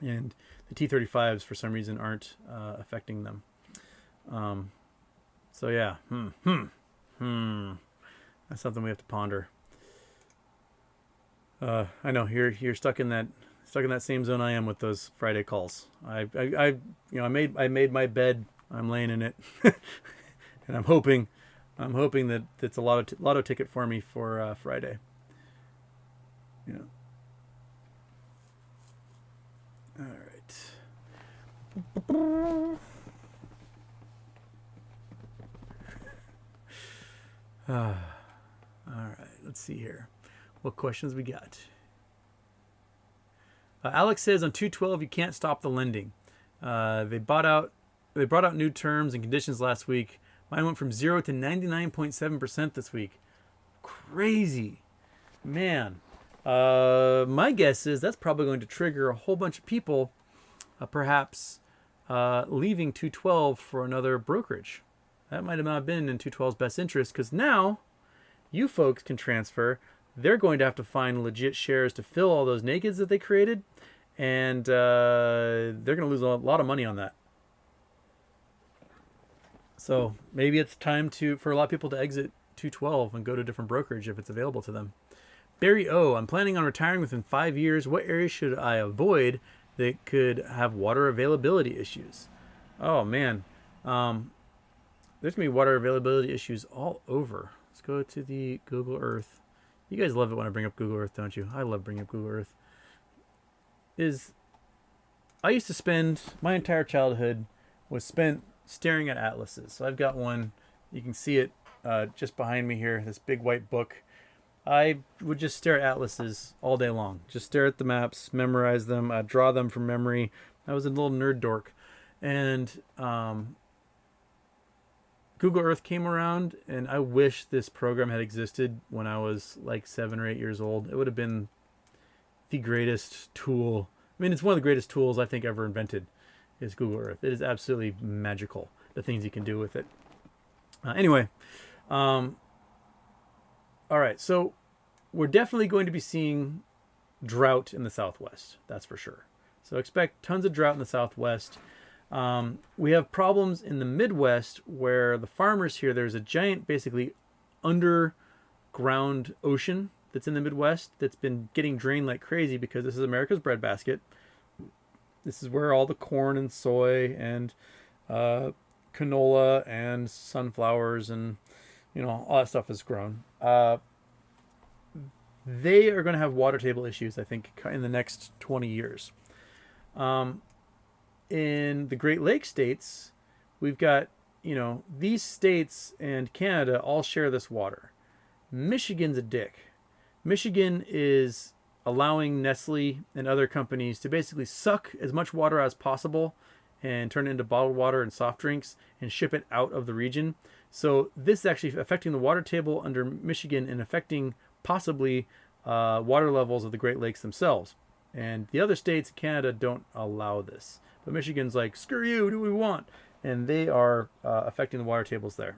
And the T35s, for some reason, aren't affecting them. So yeah, that's something we have to ponder. I know you're stuck in that same zone I am with those Friday calls. I made my bed. I'm laying in it, and I'm hoping that it's a lotto ticket for me for Friday. Yeah. All right. All right. Let's see here. What questions we got? Alex says on 212 you can't stop the lending. They brought out new terms and conditions last week. Mine went from 0 to 99.7% this week. Crazy, man. My guess is that's probably going to trigger a whole bunch of people, perhaps leaving 212 for another brokerage. That might have not been in 212's best interest, because now you folks can transfer. They're going to have to find legit shares to fill all those nakeds that they created, and they're going to lose a lot of money on that. So maybe it's time for a lot of people to exit 212 and go to a different brokerage if it's available to them. Barry O, I'm planning on retiring within 5 years. What areas should I avoid that could have water availability issues? Oh man, there's gonna be water availability issues all over. Let's go to the Google Earth. You guys love it when I bring up Google Earth, don't you? I love bringing up Google Earth. I used to spend my entire childhood was spent staring at atlases. So I've got one, you can see it just behind me here, this big white book. I would just stare at atlases all day long. Just stare at the maps, memorize them, draw them from memory. I was a little nerd dork. And Google Earth came around, and I wish this program had existed when I was like 7 or 8 years old. It would have been the greatest tool. I mean, it's one of the greatest tools I think ever invented is Google Earth. It is absolutely magical, the things you can do with it. Anyway, all right, so we're definitely going to be seeing drought in the Southwest, that's for sure. So expect tons of drought in the Southwest. We have problems in the Midwest where the farmers here, there's a giant, basically underground ocean that's in the Midwest that's been getting drained like crazy because this is America's breadbasket. This is where all the corn and soy and canola and sunflowers and all that stuff is grown. They are going to have water table issues, I think, in the next 20 years. In the Great Lakes states, we've got, these states and Canada all share this water. Michigan's a dick. Michigan is allowing Nestle and other companies to basically suck as much water as possible and turn it into bottled water and soft drinks and ship it out of the region. So this is actually affecting the water table under Michigan and affecting possibly water levels of the Great Lakes themselves. And the other states, Canada, don't allow this. But Michigan's like, screw you, what do we want? And they are affecting the water tables there.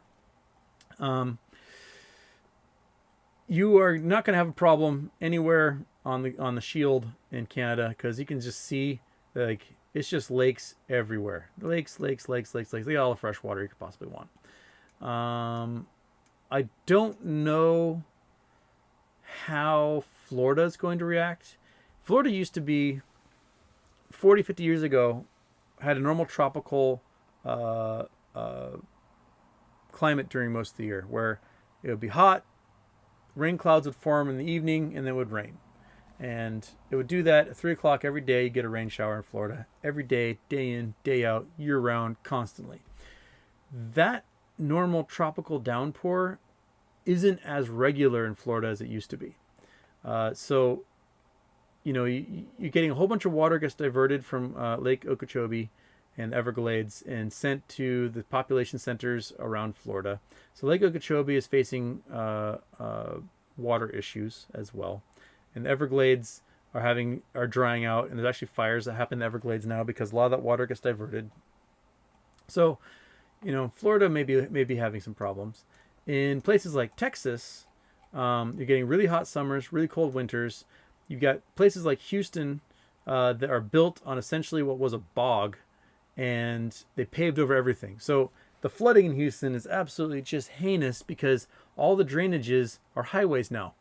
You are not going to have a problem anywhere on the Shield in Canada, because you can just see, like, it's just lakes everywhere. Lakes. They got all the fresh water you could possibly want. I don't know how Florida is going to react. Florida used to be 40, 50 years ago, had a normal tropical climate during most of the year, where it would be hot, rain clouds would form in the evening, and then it would rain. And it would do that at 3 o'clock every day. You get a rain shower in Florida every day, day in, day out, year round, constantly. That normal tropical downpour isn't as regular in Florida as it used to be. So, you know, you're getting a whole bunch of water gets diverted from Lake Okeechobee and Everglades and sent to the population centers around Florida. So Lake Okeechobee is facing water issues as well. And the Everglades are drying out, and there's actually fires that happen in the Everglades now because a lot of that water gets diverted. So, you know, Florida may be having some problems. In places like Texas, you're getting really hot summers, really cold winters. You've got places like Houston that are built on essentially what was a bog, and they paved over everything. So the flooding in Houston is absolutely just heinous because all the drainages are highways now.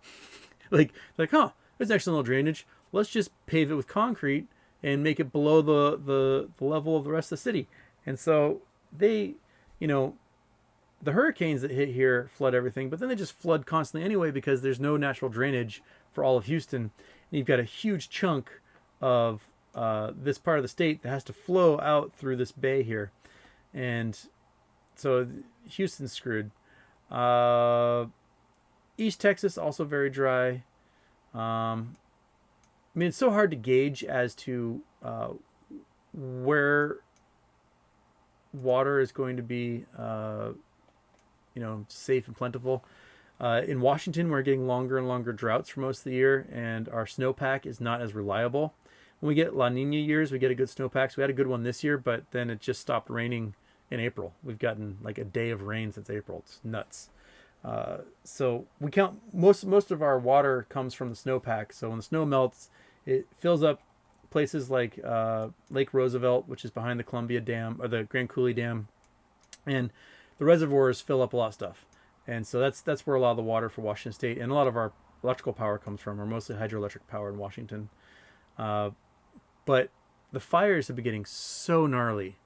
like, there's actually no drainage. Let's just pave it with concrete and make it below the level of the rest of the city. And so they, you know, the hurricanes that hit here flood everything, but then they just flood constantly anyway because there's no natural drainage for all of Houston. And you've got a huge chunk of this part of the state that has to flow out through this bay here. And so Houston's screwed. East Texas, also very dry. I mean, it's so hard to gauge as to where water is going to be, you know, safe and plentiful. In Washington, we're getting longer and longer droughts for most of the year, and our snowpack is not as reliable. When we get La Nina years, we get a good snowpack. So we had a good one this year, but then it just stopped raining in April. We've gotten like a day of rain since April. It's nuts. So we count most of our water comes from the snowpack. So when the snow melts, it fills up places like Lake Roosevelt, which is behind the Columbia Dam or the Grand Coulee Dam, and the reservoirs fill up a lot of stuff. And so that's where a lot of the water for Washington State and a lot of our electrical power comes from, or mostly hydroelectric power in Washington. But the fires have been getting so gnarly.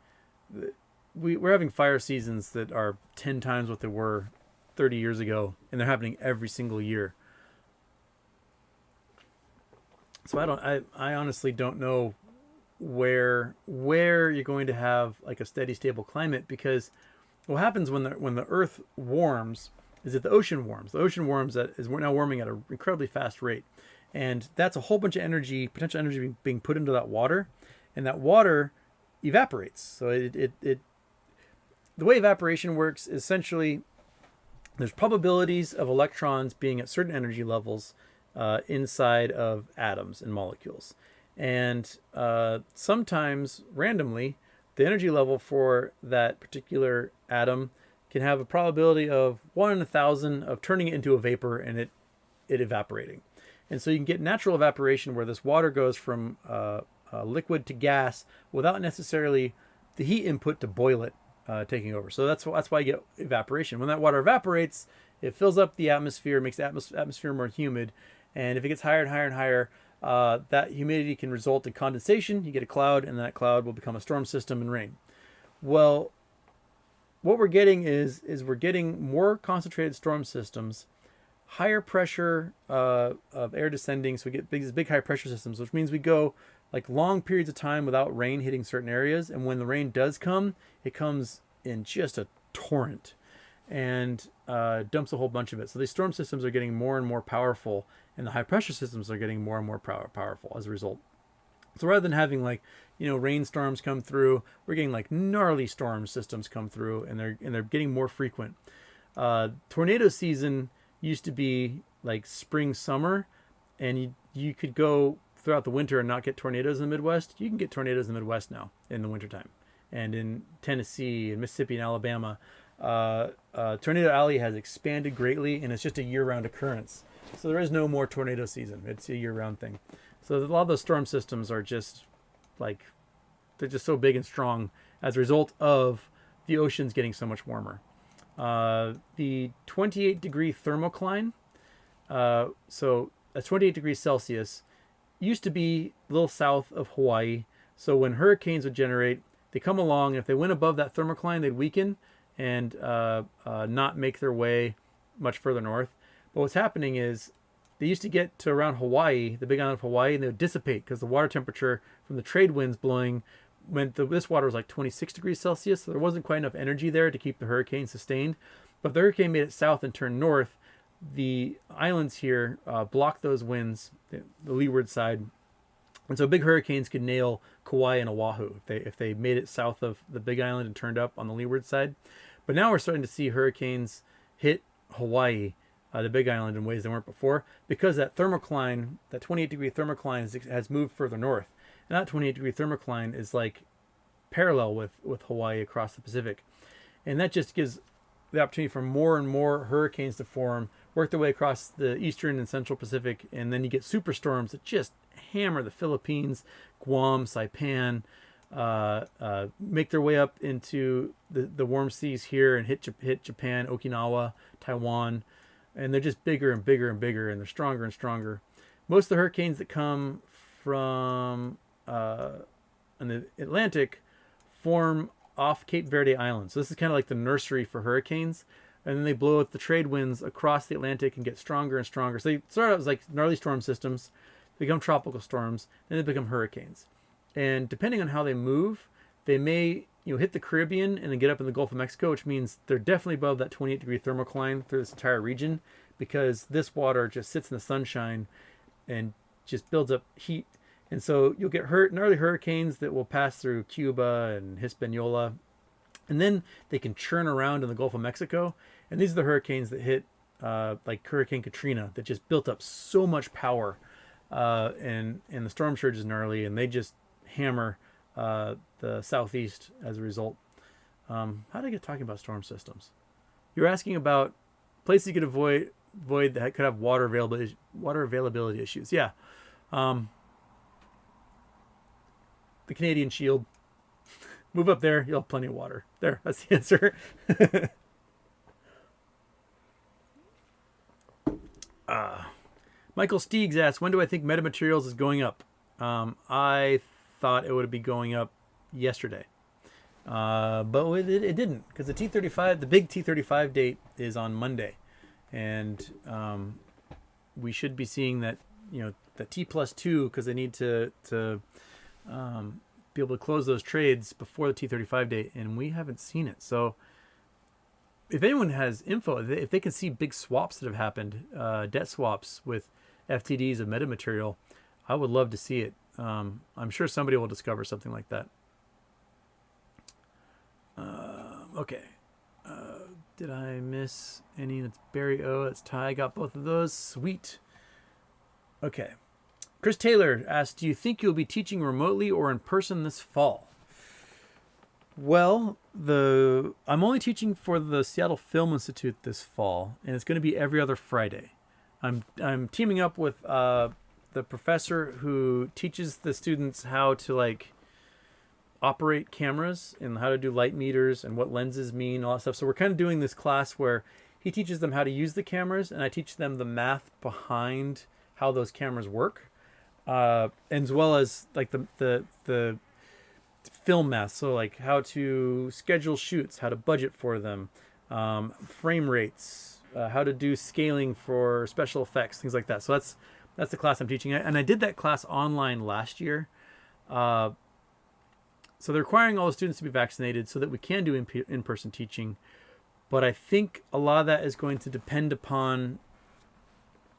We're having fire seasons that are 10 times what they were 30 years ago, and they're happening every single year. So I honestly don't know where you're going to have like a steady, stable climate, because what happens when the Earth warms is that the ocean warms. The ocean warms is now warming at an incredibly fast rate, and that's a whole bunch of energy, potential energy being put into that water, and that water evaporates. So the way evaporation works is essentially there's probabilities of electrons being at certain energy levels inside of atoms and molecules. And sometimes, randomly, the energy level for that particular atom can have a probability of 1 in 1,000 of turning it into a vapor and it evaporating. And so you can get natural evaporation where this water goes from liquid to gas without necessarily the heat input to boil it taking over. So that's why you get evaporation. When that water evaporates, it fills up the atmosphere, makes the atmosphere more humid. And if it gets higher and higher and higher, that humidity can result in condensation. You get a cloud, and that cloud will become a storm system and rain. Well, what we're getting is we're getting more concentrated storm systems, higher pressure of air descending. So we get these big high pressure systems, which means we go like long periods of time without rain hitting certain areas. And when the rain does come, it comes in just a torrent and dumps a whole bunch of it. So these storm systems are getting more and more powerful, and the high pressure systems are getting more and more powerful as a result. So rather than having like, rainstorms come through, we're getting like gnarly storm systems come through, and they're getting more frequent. Tornado season used to be like spring, summer, and you could go throughout the winter and not get tornadoes in the Midwest. You can get tornadoes in the Midwest now in the wintertime. And in Tennessee and Mississippi and Alabama, Tornado Alley has expanded greatly, and it's just a year-round occurrence. So there is no more tornado season. It's a year-round thing. So a lot of those storm systems are just like, they're just so big and strong as a result of the oceans getting so much warmer. The 28-degree thermocline, so a 28 degrees Celsius, used to be a little south of Hawaii. So when hurricanes would generate, they come along, and if they went above that thermocline, they'd weaken and not make their way much further north. But what's happening is they used to get to around Hawaii, the big island of Hawaii, and they would dissipate because the water temperature from the trade winds blowing this water was like 26 degrees Celsius. So there wasn't quite enough energy there to keep the hurricane sustained. But if the hurricane made it south and turned north, the islands here blocked those winds, the leeward side. And so big hurricanes could nail Kauai and Oahu if they made it south of the big island and turned up on the leeward side. But now we're starting to see hurricanes hit Hawaii, the big island, in ways they weren't before, because that thermocline, that 28-degree thermocline has moved further north. And that 28-degree thermocline is like parallel with Hawaii across the Pacific. And that just gives the opportunity for more and more hurricanes to form, work their way across the eastern and central Pacific, and then you get superstorms that just hammer the Philippines, Guam, Saipan, make their way up into the warm seas here and hit Japan, Okinawa, Taiwan, and they're just bigger and bigger and bigger, and they're stronger and stronger. Most of the hurricanes that come from in the Atlantic form off Cape Verde Island. So this is kind of like the nursery for hurricanes. And then they blow out the trade winds across the Atlantic and get stronger and stronger. So they start out as like gnarly storm systems, become tropical storms, then they become hurricanes. And depending on how they move, they may hit the Caribbean and then get up in the Gulf of Mexico, which means they're definitely above that 28-degree thermocline through this entire region, because this water just sits in the sunshine and just builds up heat. And so you'll get gnarly hurricanes that will pass through Cuba and Hispaniola, and then they can churn around in the Gulf of Mexico. And these are the hurricanes that hit like Hurricane Katrina, that just built up so much power, and the storm surge is gnarly, and they just hammer the southeast as a result. How did I get talking about storm systems? You're asking about places you could avoid that could have water availability issues. Yeah. The Canadian Shield. Move up there, you'll have plenty of water. There, that's the answer. Michael Steegs asks, when do I think metamaterials is going up? I thought it would be going up yesterday. But it didn't, because the big T35 date is on Monday. And we should be seeing that, the T+2, because they need to be able to close those trades before the T35 date, and we haven't seen it. So if anyone has info, if they can see big swaps that have happened, debt swaps with FTDs of metamaterial, I would love to see it. I'm sure somebody will discover something like that. Okay. Did I miss any? That's Barry O. That's Ty. I got both of those. Sweet. Okay. Chris Taylor asked, do you think you'll be teaching remotely or in person this fall? Well, I'm only teaching for the Seattle Film Institute this fall, and it's going to be every other Friday. I'm teaming up with the professor who teaches the students how to operate cameras and how to do light meters and what lenses mean, all that stuff. So we're kind of doing this class where he teaches them how to use the cameras, and I teach them the math behind how those cameras work. As well as the film math, so how to schedule shoots, how to budget for them, frame rates, how to do scaling for special effects, things like that. So that's the class I'm teaching, and I did that class online last year. So they're requiring all the students to be vaccinated so that we can do in-person teaching, but I think a lot of that is going to depend upon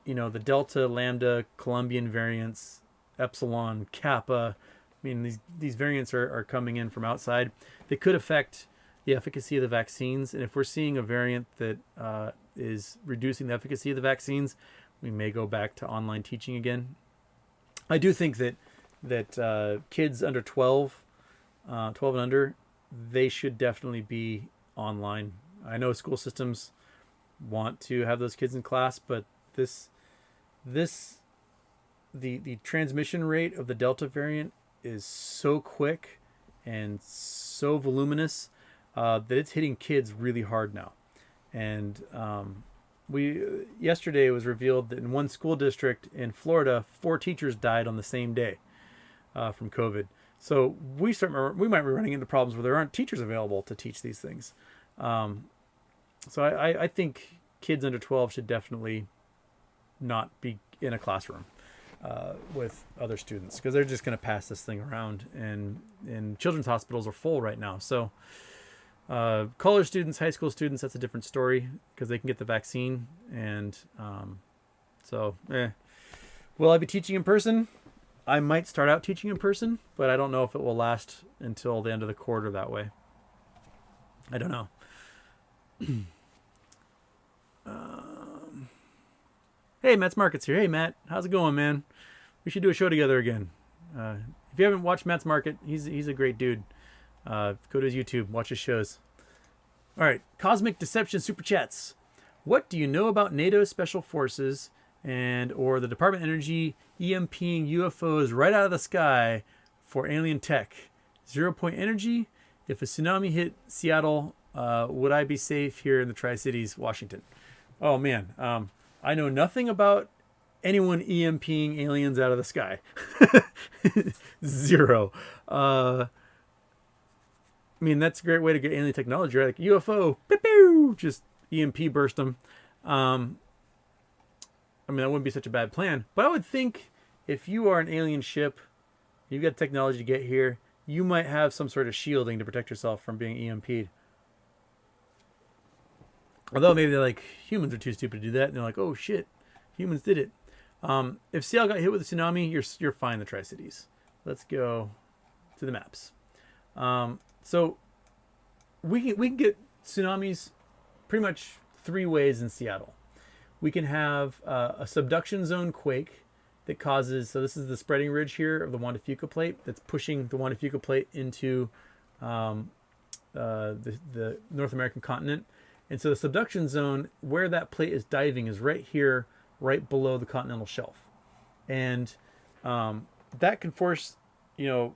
the Delta, Lambda, Colombian variants, Epsilon, Kappa. I mean, these variants are coming in from outside. They could affect the efficacy of the vaccines. And if we're seeing a variant that is reducing the efficacy of the vaccines, we may go back to online teaching again. I do think that kids under 12 and under, they should definitely be online. I know school systems want to have those kids in class, but the transmission rate of the Delta variant is so quick and so voluminous that it's hitting kids really hard now. And yesterday it was revealed that in one school district in Florida, 4 teachers died on the same day from COVID. So we might be running into problems where there aren't teachers available to teach these things. So I think kids under 12 should definitely not be in a classroom with other students, because they're just going to pass this thing around, and children's hospitals are full right now. So college students, high school students, that's a different story because they can get the vaccine. And will I be teaching in person? I might start out teaching in person, but I don't know if it will last until the end of the quarter that way. I don't know. Hey, Matt's Market's here. Hey, Matt. How's it going, man? We should do a show together again. If you haven't watched Matt's Market, he's a great dude. Go to his YouTube. Watch his shows. All right. Cosmic Deception Super Chats. What do you know about NATO Special Forces or the Department of Energy EMPing UFOs right out of the sky for alien tech? 0 Point Energy. If a tsunami hit Seattle, would I be safe here in the Tri-Cities, Washington? Oh, man. I know nothing about anyone EMPing aliens out of the sky. 0. I mean, that's a great way to get alien technology, right? Like UFO, pew, just EMP burst them. I mean, that wouldn't be such a bad plan. But I would think if you are an alien ship, you've got technology to get here, you might have some sort of shielding to protect yourself from being EMP'd. Although maybe they're like, humans are too stupid to do that. And they're like, oh shit, humans did it. If Seattle got hit with a tsunami, you're fine in the Tri-Cities. Let's go to the maps. So we can get tsunamis pretty much 3 ways in Seattle. We can have a subduction zone quake that causes, so this is the spreading ridge here of the Juan de Fuca plate that's pushing the Juan de Fuca plate into the North American continent. And so the subduction zone where that plate is diving is right here, right below the continental shelf. And that can force, on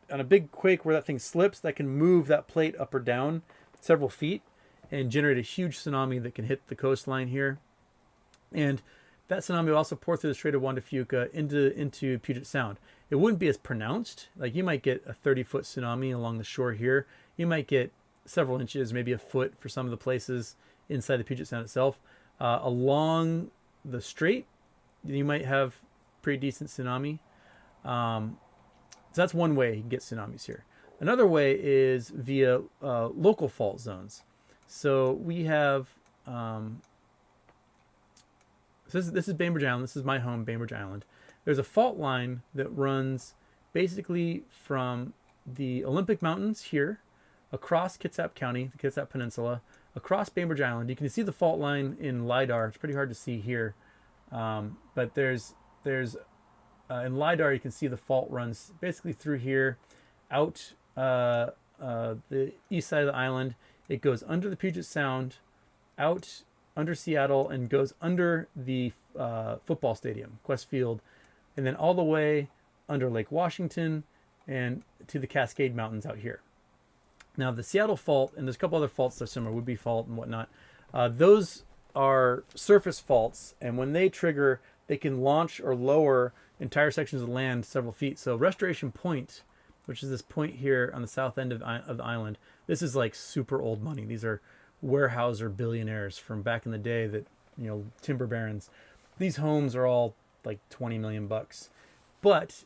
a big quake where that thing slips, that can move that plate up or down several feet and generate a huge tsunami that can hit the coastline here. And that tsunami will also pour through the Strait of Juan de Fuca into Puget Sound. It wouldn't be as pronounced. Like you might get a 30-foot tsunami along the shore here. You might get several inches, maybe a foot for some of the places inside the Puget Sound itself. Along the strait, you might have pretty decent tsunami. So that's one way you can get tsunamis here. Another way is via local fault zones. So we have, this is Bainbridge Island. This is my home, Bainbridge Island. There's a fault line that runs basically from the Olympic Mountains here, across Kitsap County, the Kitsap Peninsula, across Bainbridge Island. You can see the fault line in Lidar. It's pretty hard to see here. But there's in Lidar, you can see the fault runs basically through here, out the east side of the island. It goes under the Puget Sound, out under Seattle, and goes under the football stadium, Quest Field, and then all the way under Lake Washington and to the Cascade Mountains out here. Now, the Seattle fault, and there's a couple other faults that are similar, Woodby Fault and whatnot, those are surface faults, and when they trigger, they can launch or lower entire sections of land several feet. So Restoration Point, which is this point here on the south end of the island, this is like super old money. These are Weyerhaeuser billionaires from back in the day that, timber barons. These homes are all like 20 million bucks. But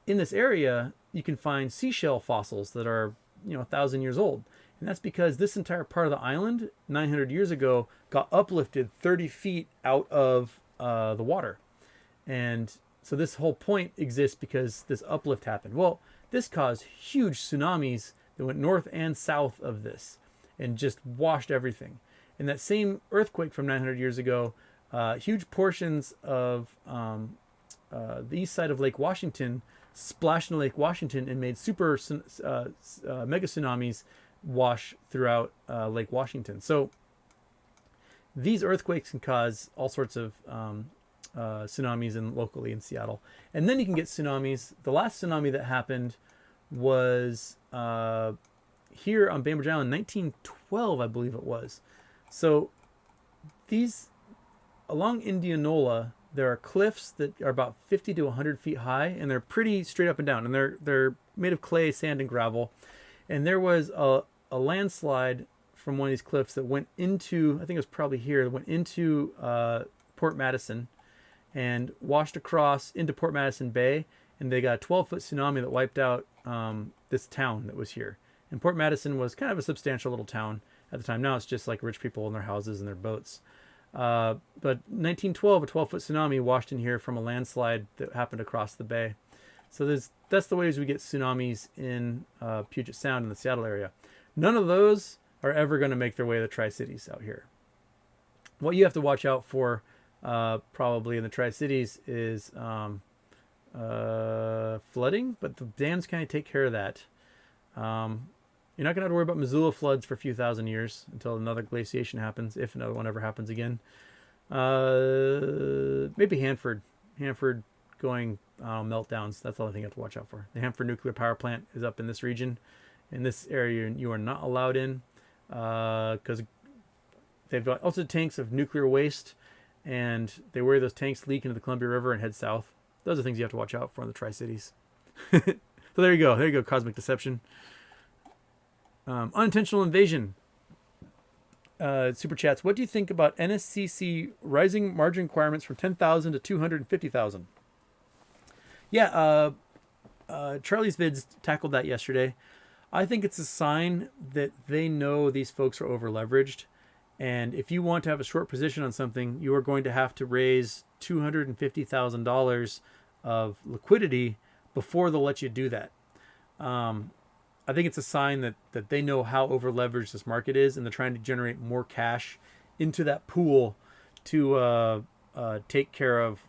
in this area, you can find seashell fossils that are 1,000 years old. And that's because this entire part of the island 900 years ago got uplifted 30 feet out of the water. And so this whole point exists because this uplift happened. Well, this caused huge tsunamis that went north and south of this and just washed everything. And that same earthquake from 900 years ago, huge portions of the east side of Lake Washington splashed into Lake Washington and made super mega tsunamis wash throughout Lake Washington. So these earthquakes can cause all sorts of tsunamis locally in Seattle. And then you can get tsunamis. The last tsunami that happened was here on Bainbridge Island, 1912, I believe it was. So these, along Indianola, there are cliffs that are about 50 to 100 feet high, and they're pretty straight up and down. And they're made of clay, sand, and gravel. And there was a landslide from one of these cliffs that went into, I think it was probably here, went into Port Madison and washed across into Port Madison Bay. And they got a 12-foot tsunami that wiped out this town that was here. And Port Madison was kind of a substantial little town at the time. Now it's just like rich people in their houses and their boats. But 1912, a 12-foot tsunami washed in here from a landslide that happened across the bay. So that's the ways we get tsunamis in Puget Sound in the Seattle area. None of those are ever going to make their way to the Tri-Cities out here. What you have to watch out for probably in the Tri-Cities is flooding, but the dams kind of take care of that. You're not going to have to worry about Missoula floods for a few thousand years until another glaciation happens, if another one ever happens again. Maybe Hanford going meltdowns. That's the only thing you have to watch out for. The Hanford nuclear power plant is up in this region. In this area, you are not allowed in because they've got also tanks of nuclear waste, and they worry those tanks leak into the Columbia River and head south. Those are things you have to watch out for in the Tri-Cities. So there you go. There you go, Cosmic Deception. Unintentional invasion. Super chats. What do you think about NSCC rising margin requirements from 10,000 to 250,000? Yeah, Charlie's Vids tackled that yesterday. I think it's a sign that they know these folks are over leveraged. And if you want to have a short position on something, you are going to have to raise $250,000 of liquidity before they'll let you do that. I think it's a sign that they know how over leveraged this market is, and they're trying to generate more cash into that pool to take care of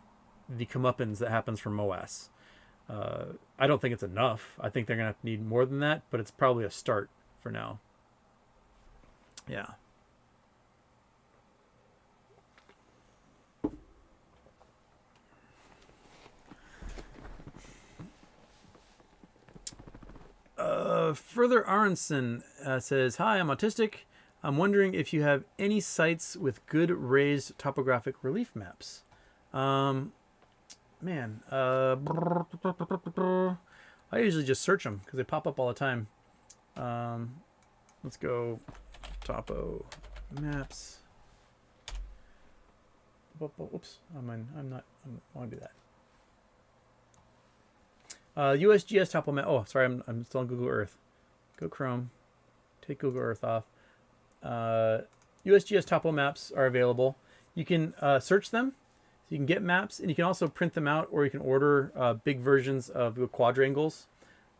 the comeuppance that happens from MOAS. I don't think it's enough. I think they're going to need more than that, but it's probably a start for now. Yeah. Further Aronson says, hi, I'm autistic. I'm wondering if you have any sites with good raised topographic relief maps. I usually just search them because they pop up all the time. Let's go topo maps. Oops, I want to do that. USGS topo map. Oh, sorry, I'm still on Google Earth. Go Chrome. Take Google Earth off. USGS topo maps are available. You can search them. So you can get maps, and you can also print them out, or you can order big versions of the quadrangles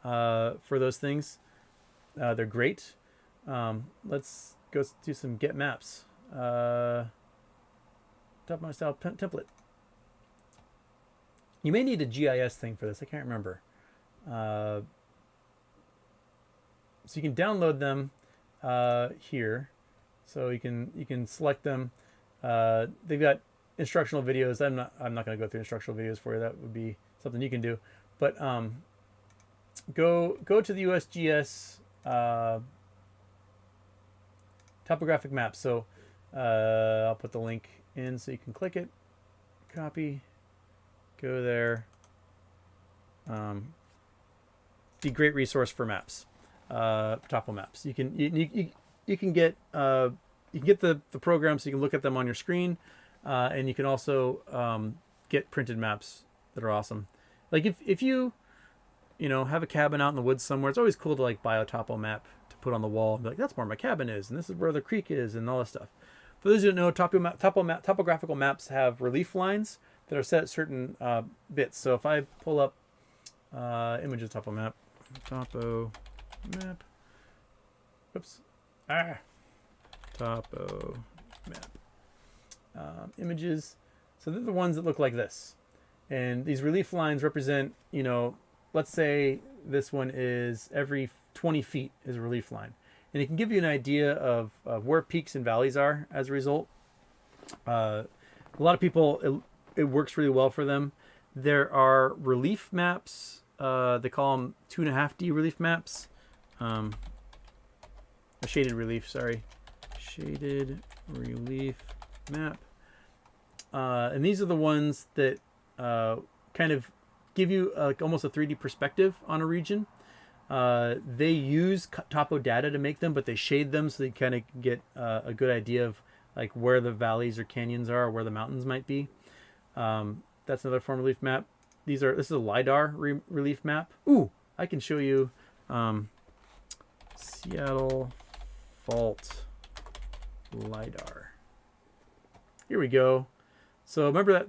for those things. They're great. Let's go do some get maps. Top my style template. You may need a GIS thing for this. I can't remember. So you can download them here. So you can select them. They've got instructional videos. I'm not going to go through instructional videos for you. That would be something you can do. But go to the USGS topographic map. So I'll put the link in so you can click it, copy, go there. It's a great resource for maps, topo maps. You can get the program so you can look at them on your screen, and you can also get printed maps that are awesome. Like if you have a cabin out in the woods somewhere, it's always cool to buy a topo map to put on the wall and be like, that's where my cabin is, and this is where the creek is, and all this stuff. For those who don't know, topographical maps have relief lines that are set at certain bits. So if I pull up images topo map, oops, topo map, images. So they're the ones that look like this. And these relief lines represent, you know, let's say this one is every 20 feet is a relief line. And it can give you an idea of where peaks and valleys are as a result. A lot of people, it works really well for them. There are relief maps. They call them 2.5D relief maps. A shaded relief, sorry. Shaded relief map. And these are the ones that kind of give you almost a 3D perspective on a region. They use topo data to make them, but they shade them so they kind of get a good idea of like where the valleys or canyons are, or where the mountains might be. That's another form of relief map. This is a Lidar relief map. Ooh, I can show you Seattle fault Lidar. Here we go. So remember that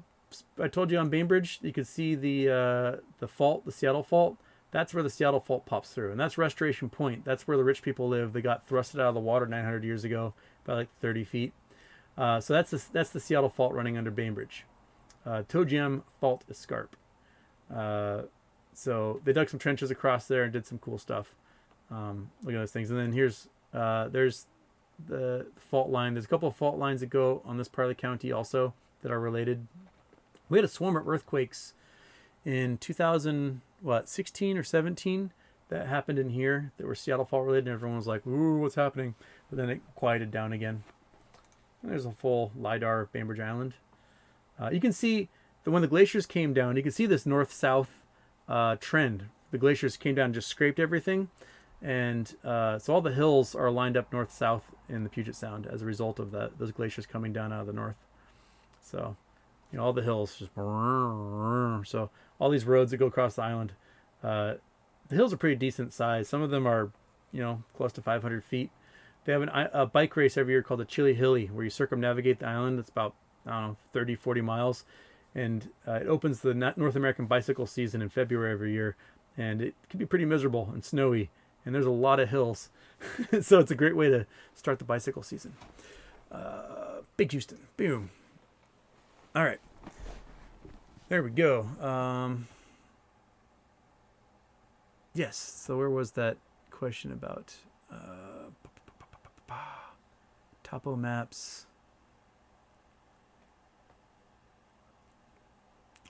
I told you on Bainbridge, you could see the fault, the Seattle fault. That's where the Seattle fault pops through, and that's Restoration Point. That's where the rich people live. They got thrusted out of the water 900 years ago by like 30 feet. So that's the Seattle fault running under Bainbridge. Togem fault escarp. So they dug some trenches across there and did some cool stuff. Look at those things. And then there's the fault line. There's a couple of fault lines that go on this part of the county also that are related. We had a swarm of earthquakes in 2016 or 17 that happened in here that were Seattle fault related, and everyone was like, "Ooh, what's happening?" But then it quieted down again. And there's a full Lidar of Bainbridge Island. You can see that when the glaciers came down, you can see this north-south trend. The glaciers came down and just scraped everything, and so all the hills are lined up north-south in the Puget Sound as a result of those glaciers coming down out of the north. So, you know, all the hills just so all these roads that go across the island, the hills are pretty decent size. Some of them are, you know, close to 500 feet. They have a bike race every year called the Chili Hilly, where you circumnavigate the island. It's about, I don't know, 30, 40 miles. And it opens the North American bicycle season in February every year. And it can be pretty miserable and snowy. And there's a lot of hills. So it's a great way to start the bicycle season. Big Houston. Boom. All right. There we go. Yes. So where was that question about topo maps?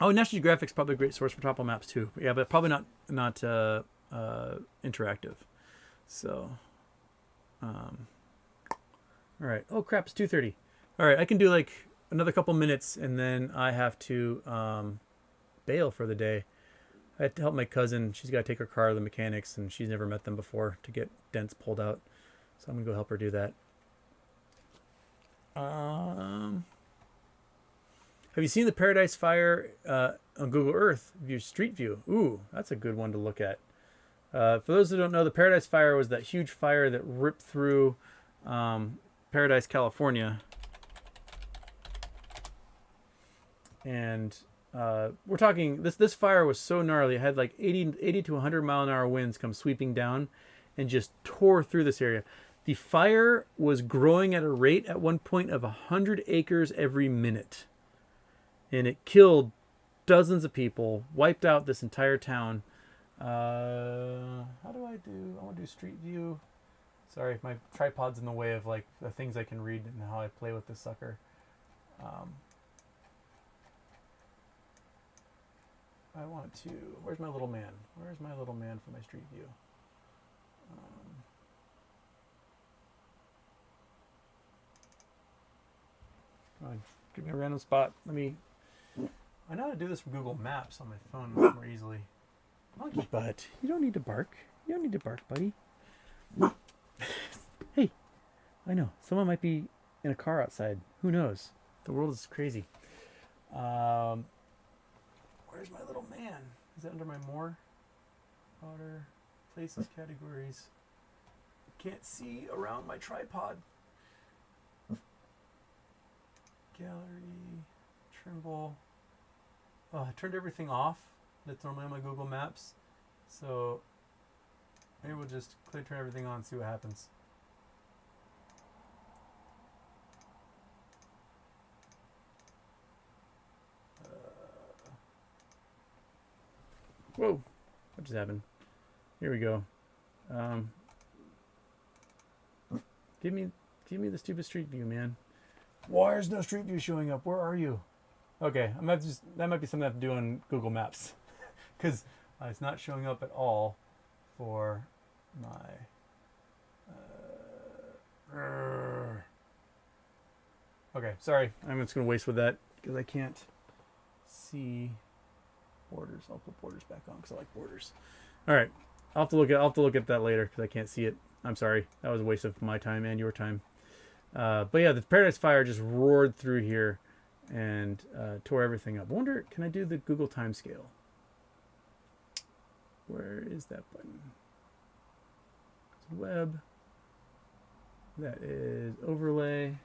Oh, National Geographic's probably a great source for topo maps too. Yeah, but probably not interactive. So, all right. Oh crap! It's 2:30. All right, I can do like another couple minutes, and then I have to bail for the day. I had to help my cousin. She's got to take her car to the mechanics, and she's never met them before to get dents pulled out. So I'm gonna go help her do that. Have you seen the Paradise Fire on Google Earth View Street View? Ooh, that's a good one to look at. For those who don't know, the Paradise Fire was that huge fire that ripped through Paradise, California. And we're talking, this fire was so gnarly. It had like 80 to 100 mile an hour winds come sweeping down and just tore through this area. The fire was growing at a rate at one point of 100 acres every minute. And it killed dozens of people, wiped out this entire town. How do I do? I want to do Street View. Sorry, my tripod's in the way of like the things I can read and how I play with this sucker. I want to. Where's my little man? Where's my little man for my Street View? Come on, give me a random spot. I know how to do this from Google Maps on my phone much more easily. Monkey butt. You don't need to bark. You don't need to bark, buddy. Hey, I know. Someone might be in a car outside. Who knows? The world is crazy. Where's my little man? Is that under my more? Water, places, categories. Can't see around my tripod. gallery, Trimble. Oh, I turned everything off that's normally on my Google Maps. So maybe we'll just turn everything on and see what happens. Whoa, what just happened? Here we go. Give me the stupid street view, man. Why is no street view showing up? Where are you? Okay, that might be something I have to do on Google Maps, because it's not showing up at all for my. Okay, sorry. I'm just gonna waste with that because I can't see borders. I'll put borders back on because I like borders. All right, I'll have to look at that later because I can't see it. I'm sorry. That was a waste of my time and your time. But yeah, the Paradise Fire just roared through here and tore everything up. I wonder, can I do the Google timescale? Where is that button? It's web. That is overlay. I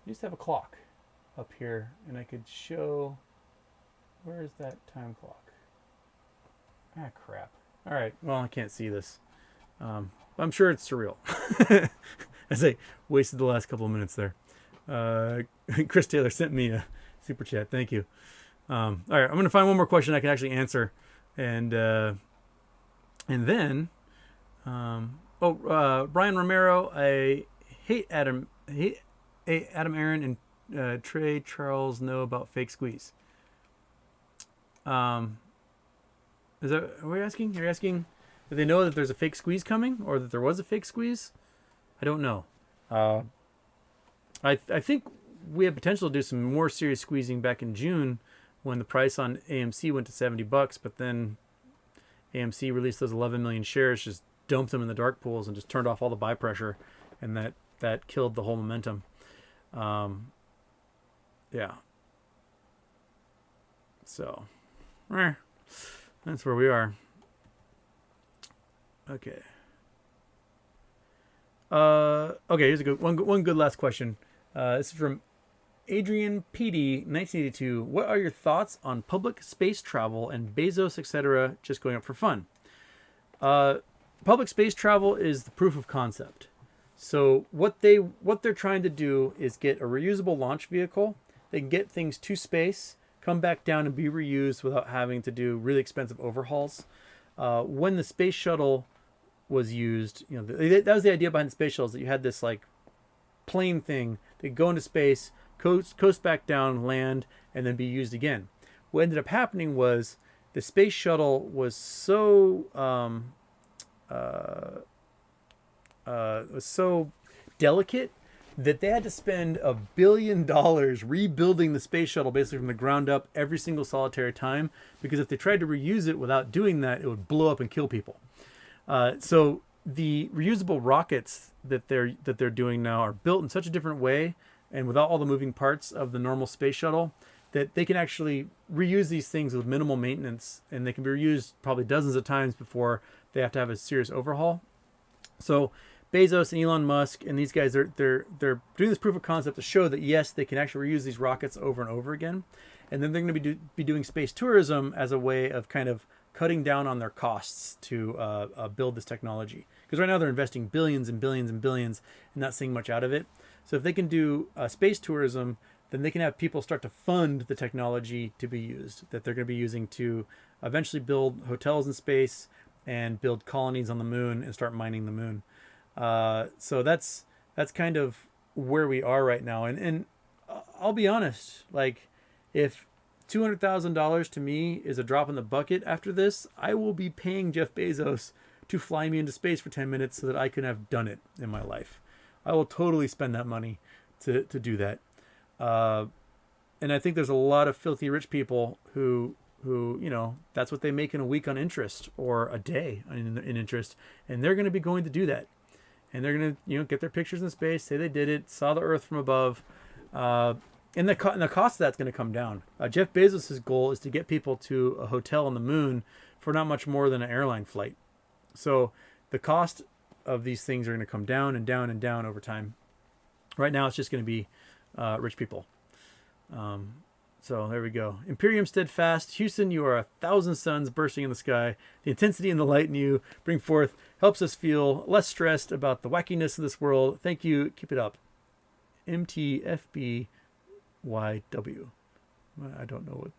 used to have a clock up here, and I could show. Where is that time clock? Ah, crap. All right. Well, I can't see this. I'm sure it's surreal. As I wasted the last couple of minutes there. Chris Taylor sent me a super chat. Thank you. All right, I'm going to find one more question I can actually answer, and then, Brian Romero. I hate Adam. Adam Aaron and Trey Charles know about fake squeeze. Is that what you're asking? You're asking if they know that there's a fake squeeze coming, or that there was a fake squeeze? I don't know. I think we had potential to do some more serious squeezing back in June when the price on AMC went to $70, but then AMC released those 11 million shares, just dumped them in the dark pools and just turned off all the buy pressure, and that killed the whole momentum. Yeah. So, that's where we are. Okay. Okay, here's a good one good last question. This is from Adrian PD 1982. What are your thoughts on public space travel and Bezos, etc., just going up for fun? Public space travel is the proof of concept. So what they're trying to do is get a reusable launch vehicle. They can get things to space, come back down, and be reused without having to do really expensive overhauls. When the space shuttle was used, that was the idea behind the space shuttles, that you had this like plane thing that go into space, coast back down, land, and then be used again. What ended up happening was the space shuttle was so delicate that they had to spend $1 billion rebuilding the space shuttle basically from the ground up every single solitary time, because if they tried to reuse it without doing that, it would blow up and kill people. So the reusable rockets that they're doing now are built in such a different way, and without all the moving parts of the normal space shuttle, that they can actually reuse these things with minimal maintenance, and they can be reused probably dozens of times before they have to have a serious overhaul. So Bezos and Elon Musk and these guys, they're doing this proof of concept to show that yes, they can actually reuse these rockets over and over again, and then they're going to be doing space tourism as a way of kind of cutting down on their costs to build this technology. Because right now they're investing billions and billions and billions and not seeing much out of it. So if they can do space tourism, then they can have people start to fund the technology to be used, that they're going to be using to eventually build hotels in space and build colonies on the moon and start mining the moon. So that's kind of where we are right now. And I'll be honest, like, if $200,000 to me is a drop in the bucket after this, I will be paying Jeff Bezos to fly me into space for 10 minutes so that I can have done it in my life. I will totally spend that money to do that. And I think there's a lot of filthy rich people who that's what they make in a week on interest, or a day in interest, and they're going to be going to do that. And they're going to, get their pictures in space, say they did it, saw the Earth from above, and the cost of that's going to come down. Jeff Bezos' goal is to get people to a hotel on the moon for not much more than an airline flight. So the cost of these things are going to come down and down and down over time. Right now, it's just going to be rich people. So there we go. Imperium steadfast. Houston, you are 1,000 suns bursting in the sky. The intensity and the light in you bring forth helps us feel less stressed about the wackiness of this world. Thank you. Keep it up. MTFBYW. I don't know what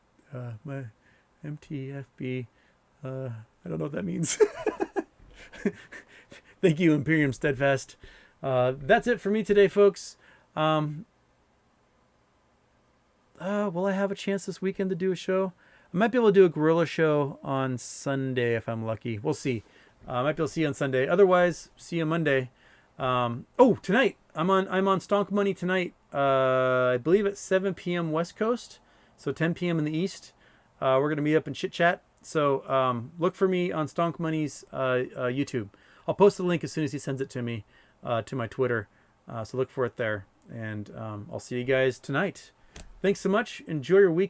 my MTFB. I don't know what that means. Thank you, Imperium Steadfast. That's it for me today, folks. Will I have a chance this weekend to do a show? I might be able to do a guerrilla show on Sunday if I'm lucky. We'll see. I might be able to see you on Sunday. Otherwise, see you Monday. Tonight I'm on Stonk Money tonight. I believe at 7 p.m. West Coast, so 10 p.m. in the East. We're gonna meet up and chit chat. So look for me on Stonk Money's YouTube. I'll post the link as soon as he sends it to me to my Twitter. So look for it there, and I'll see you guys tonight. Thanks so much. Enjoy your week.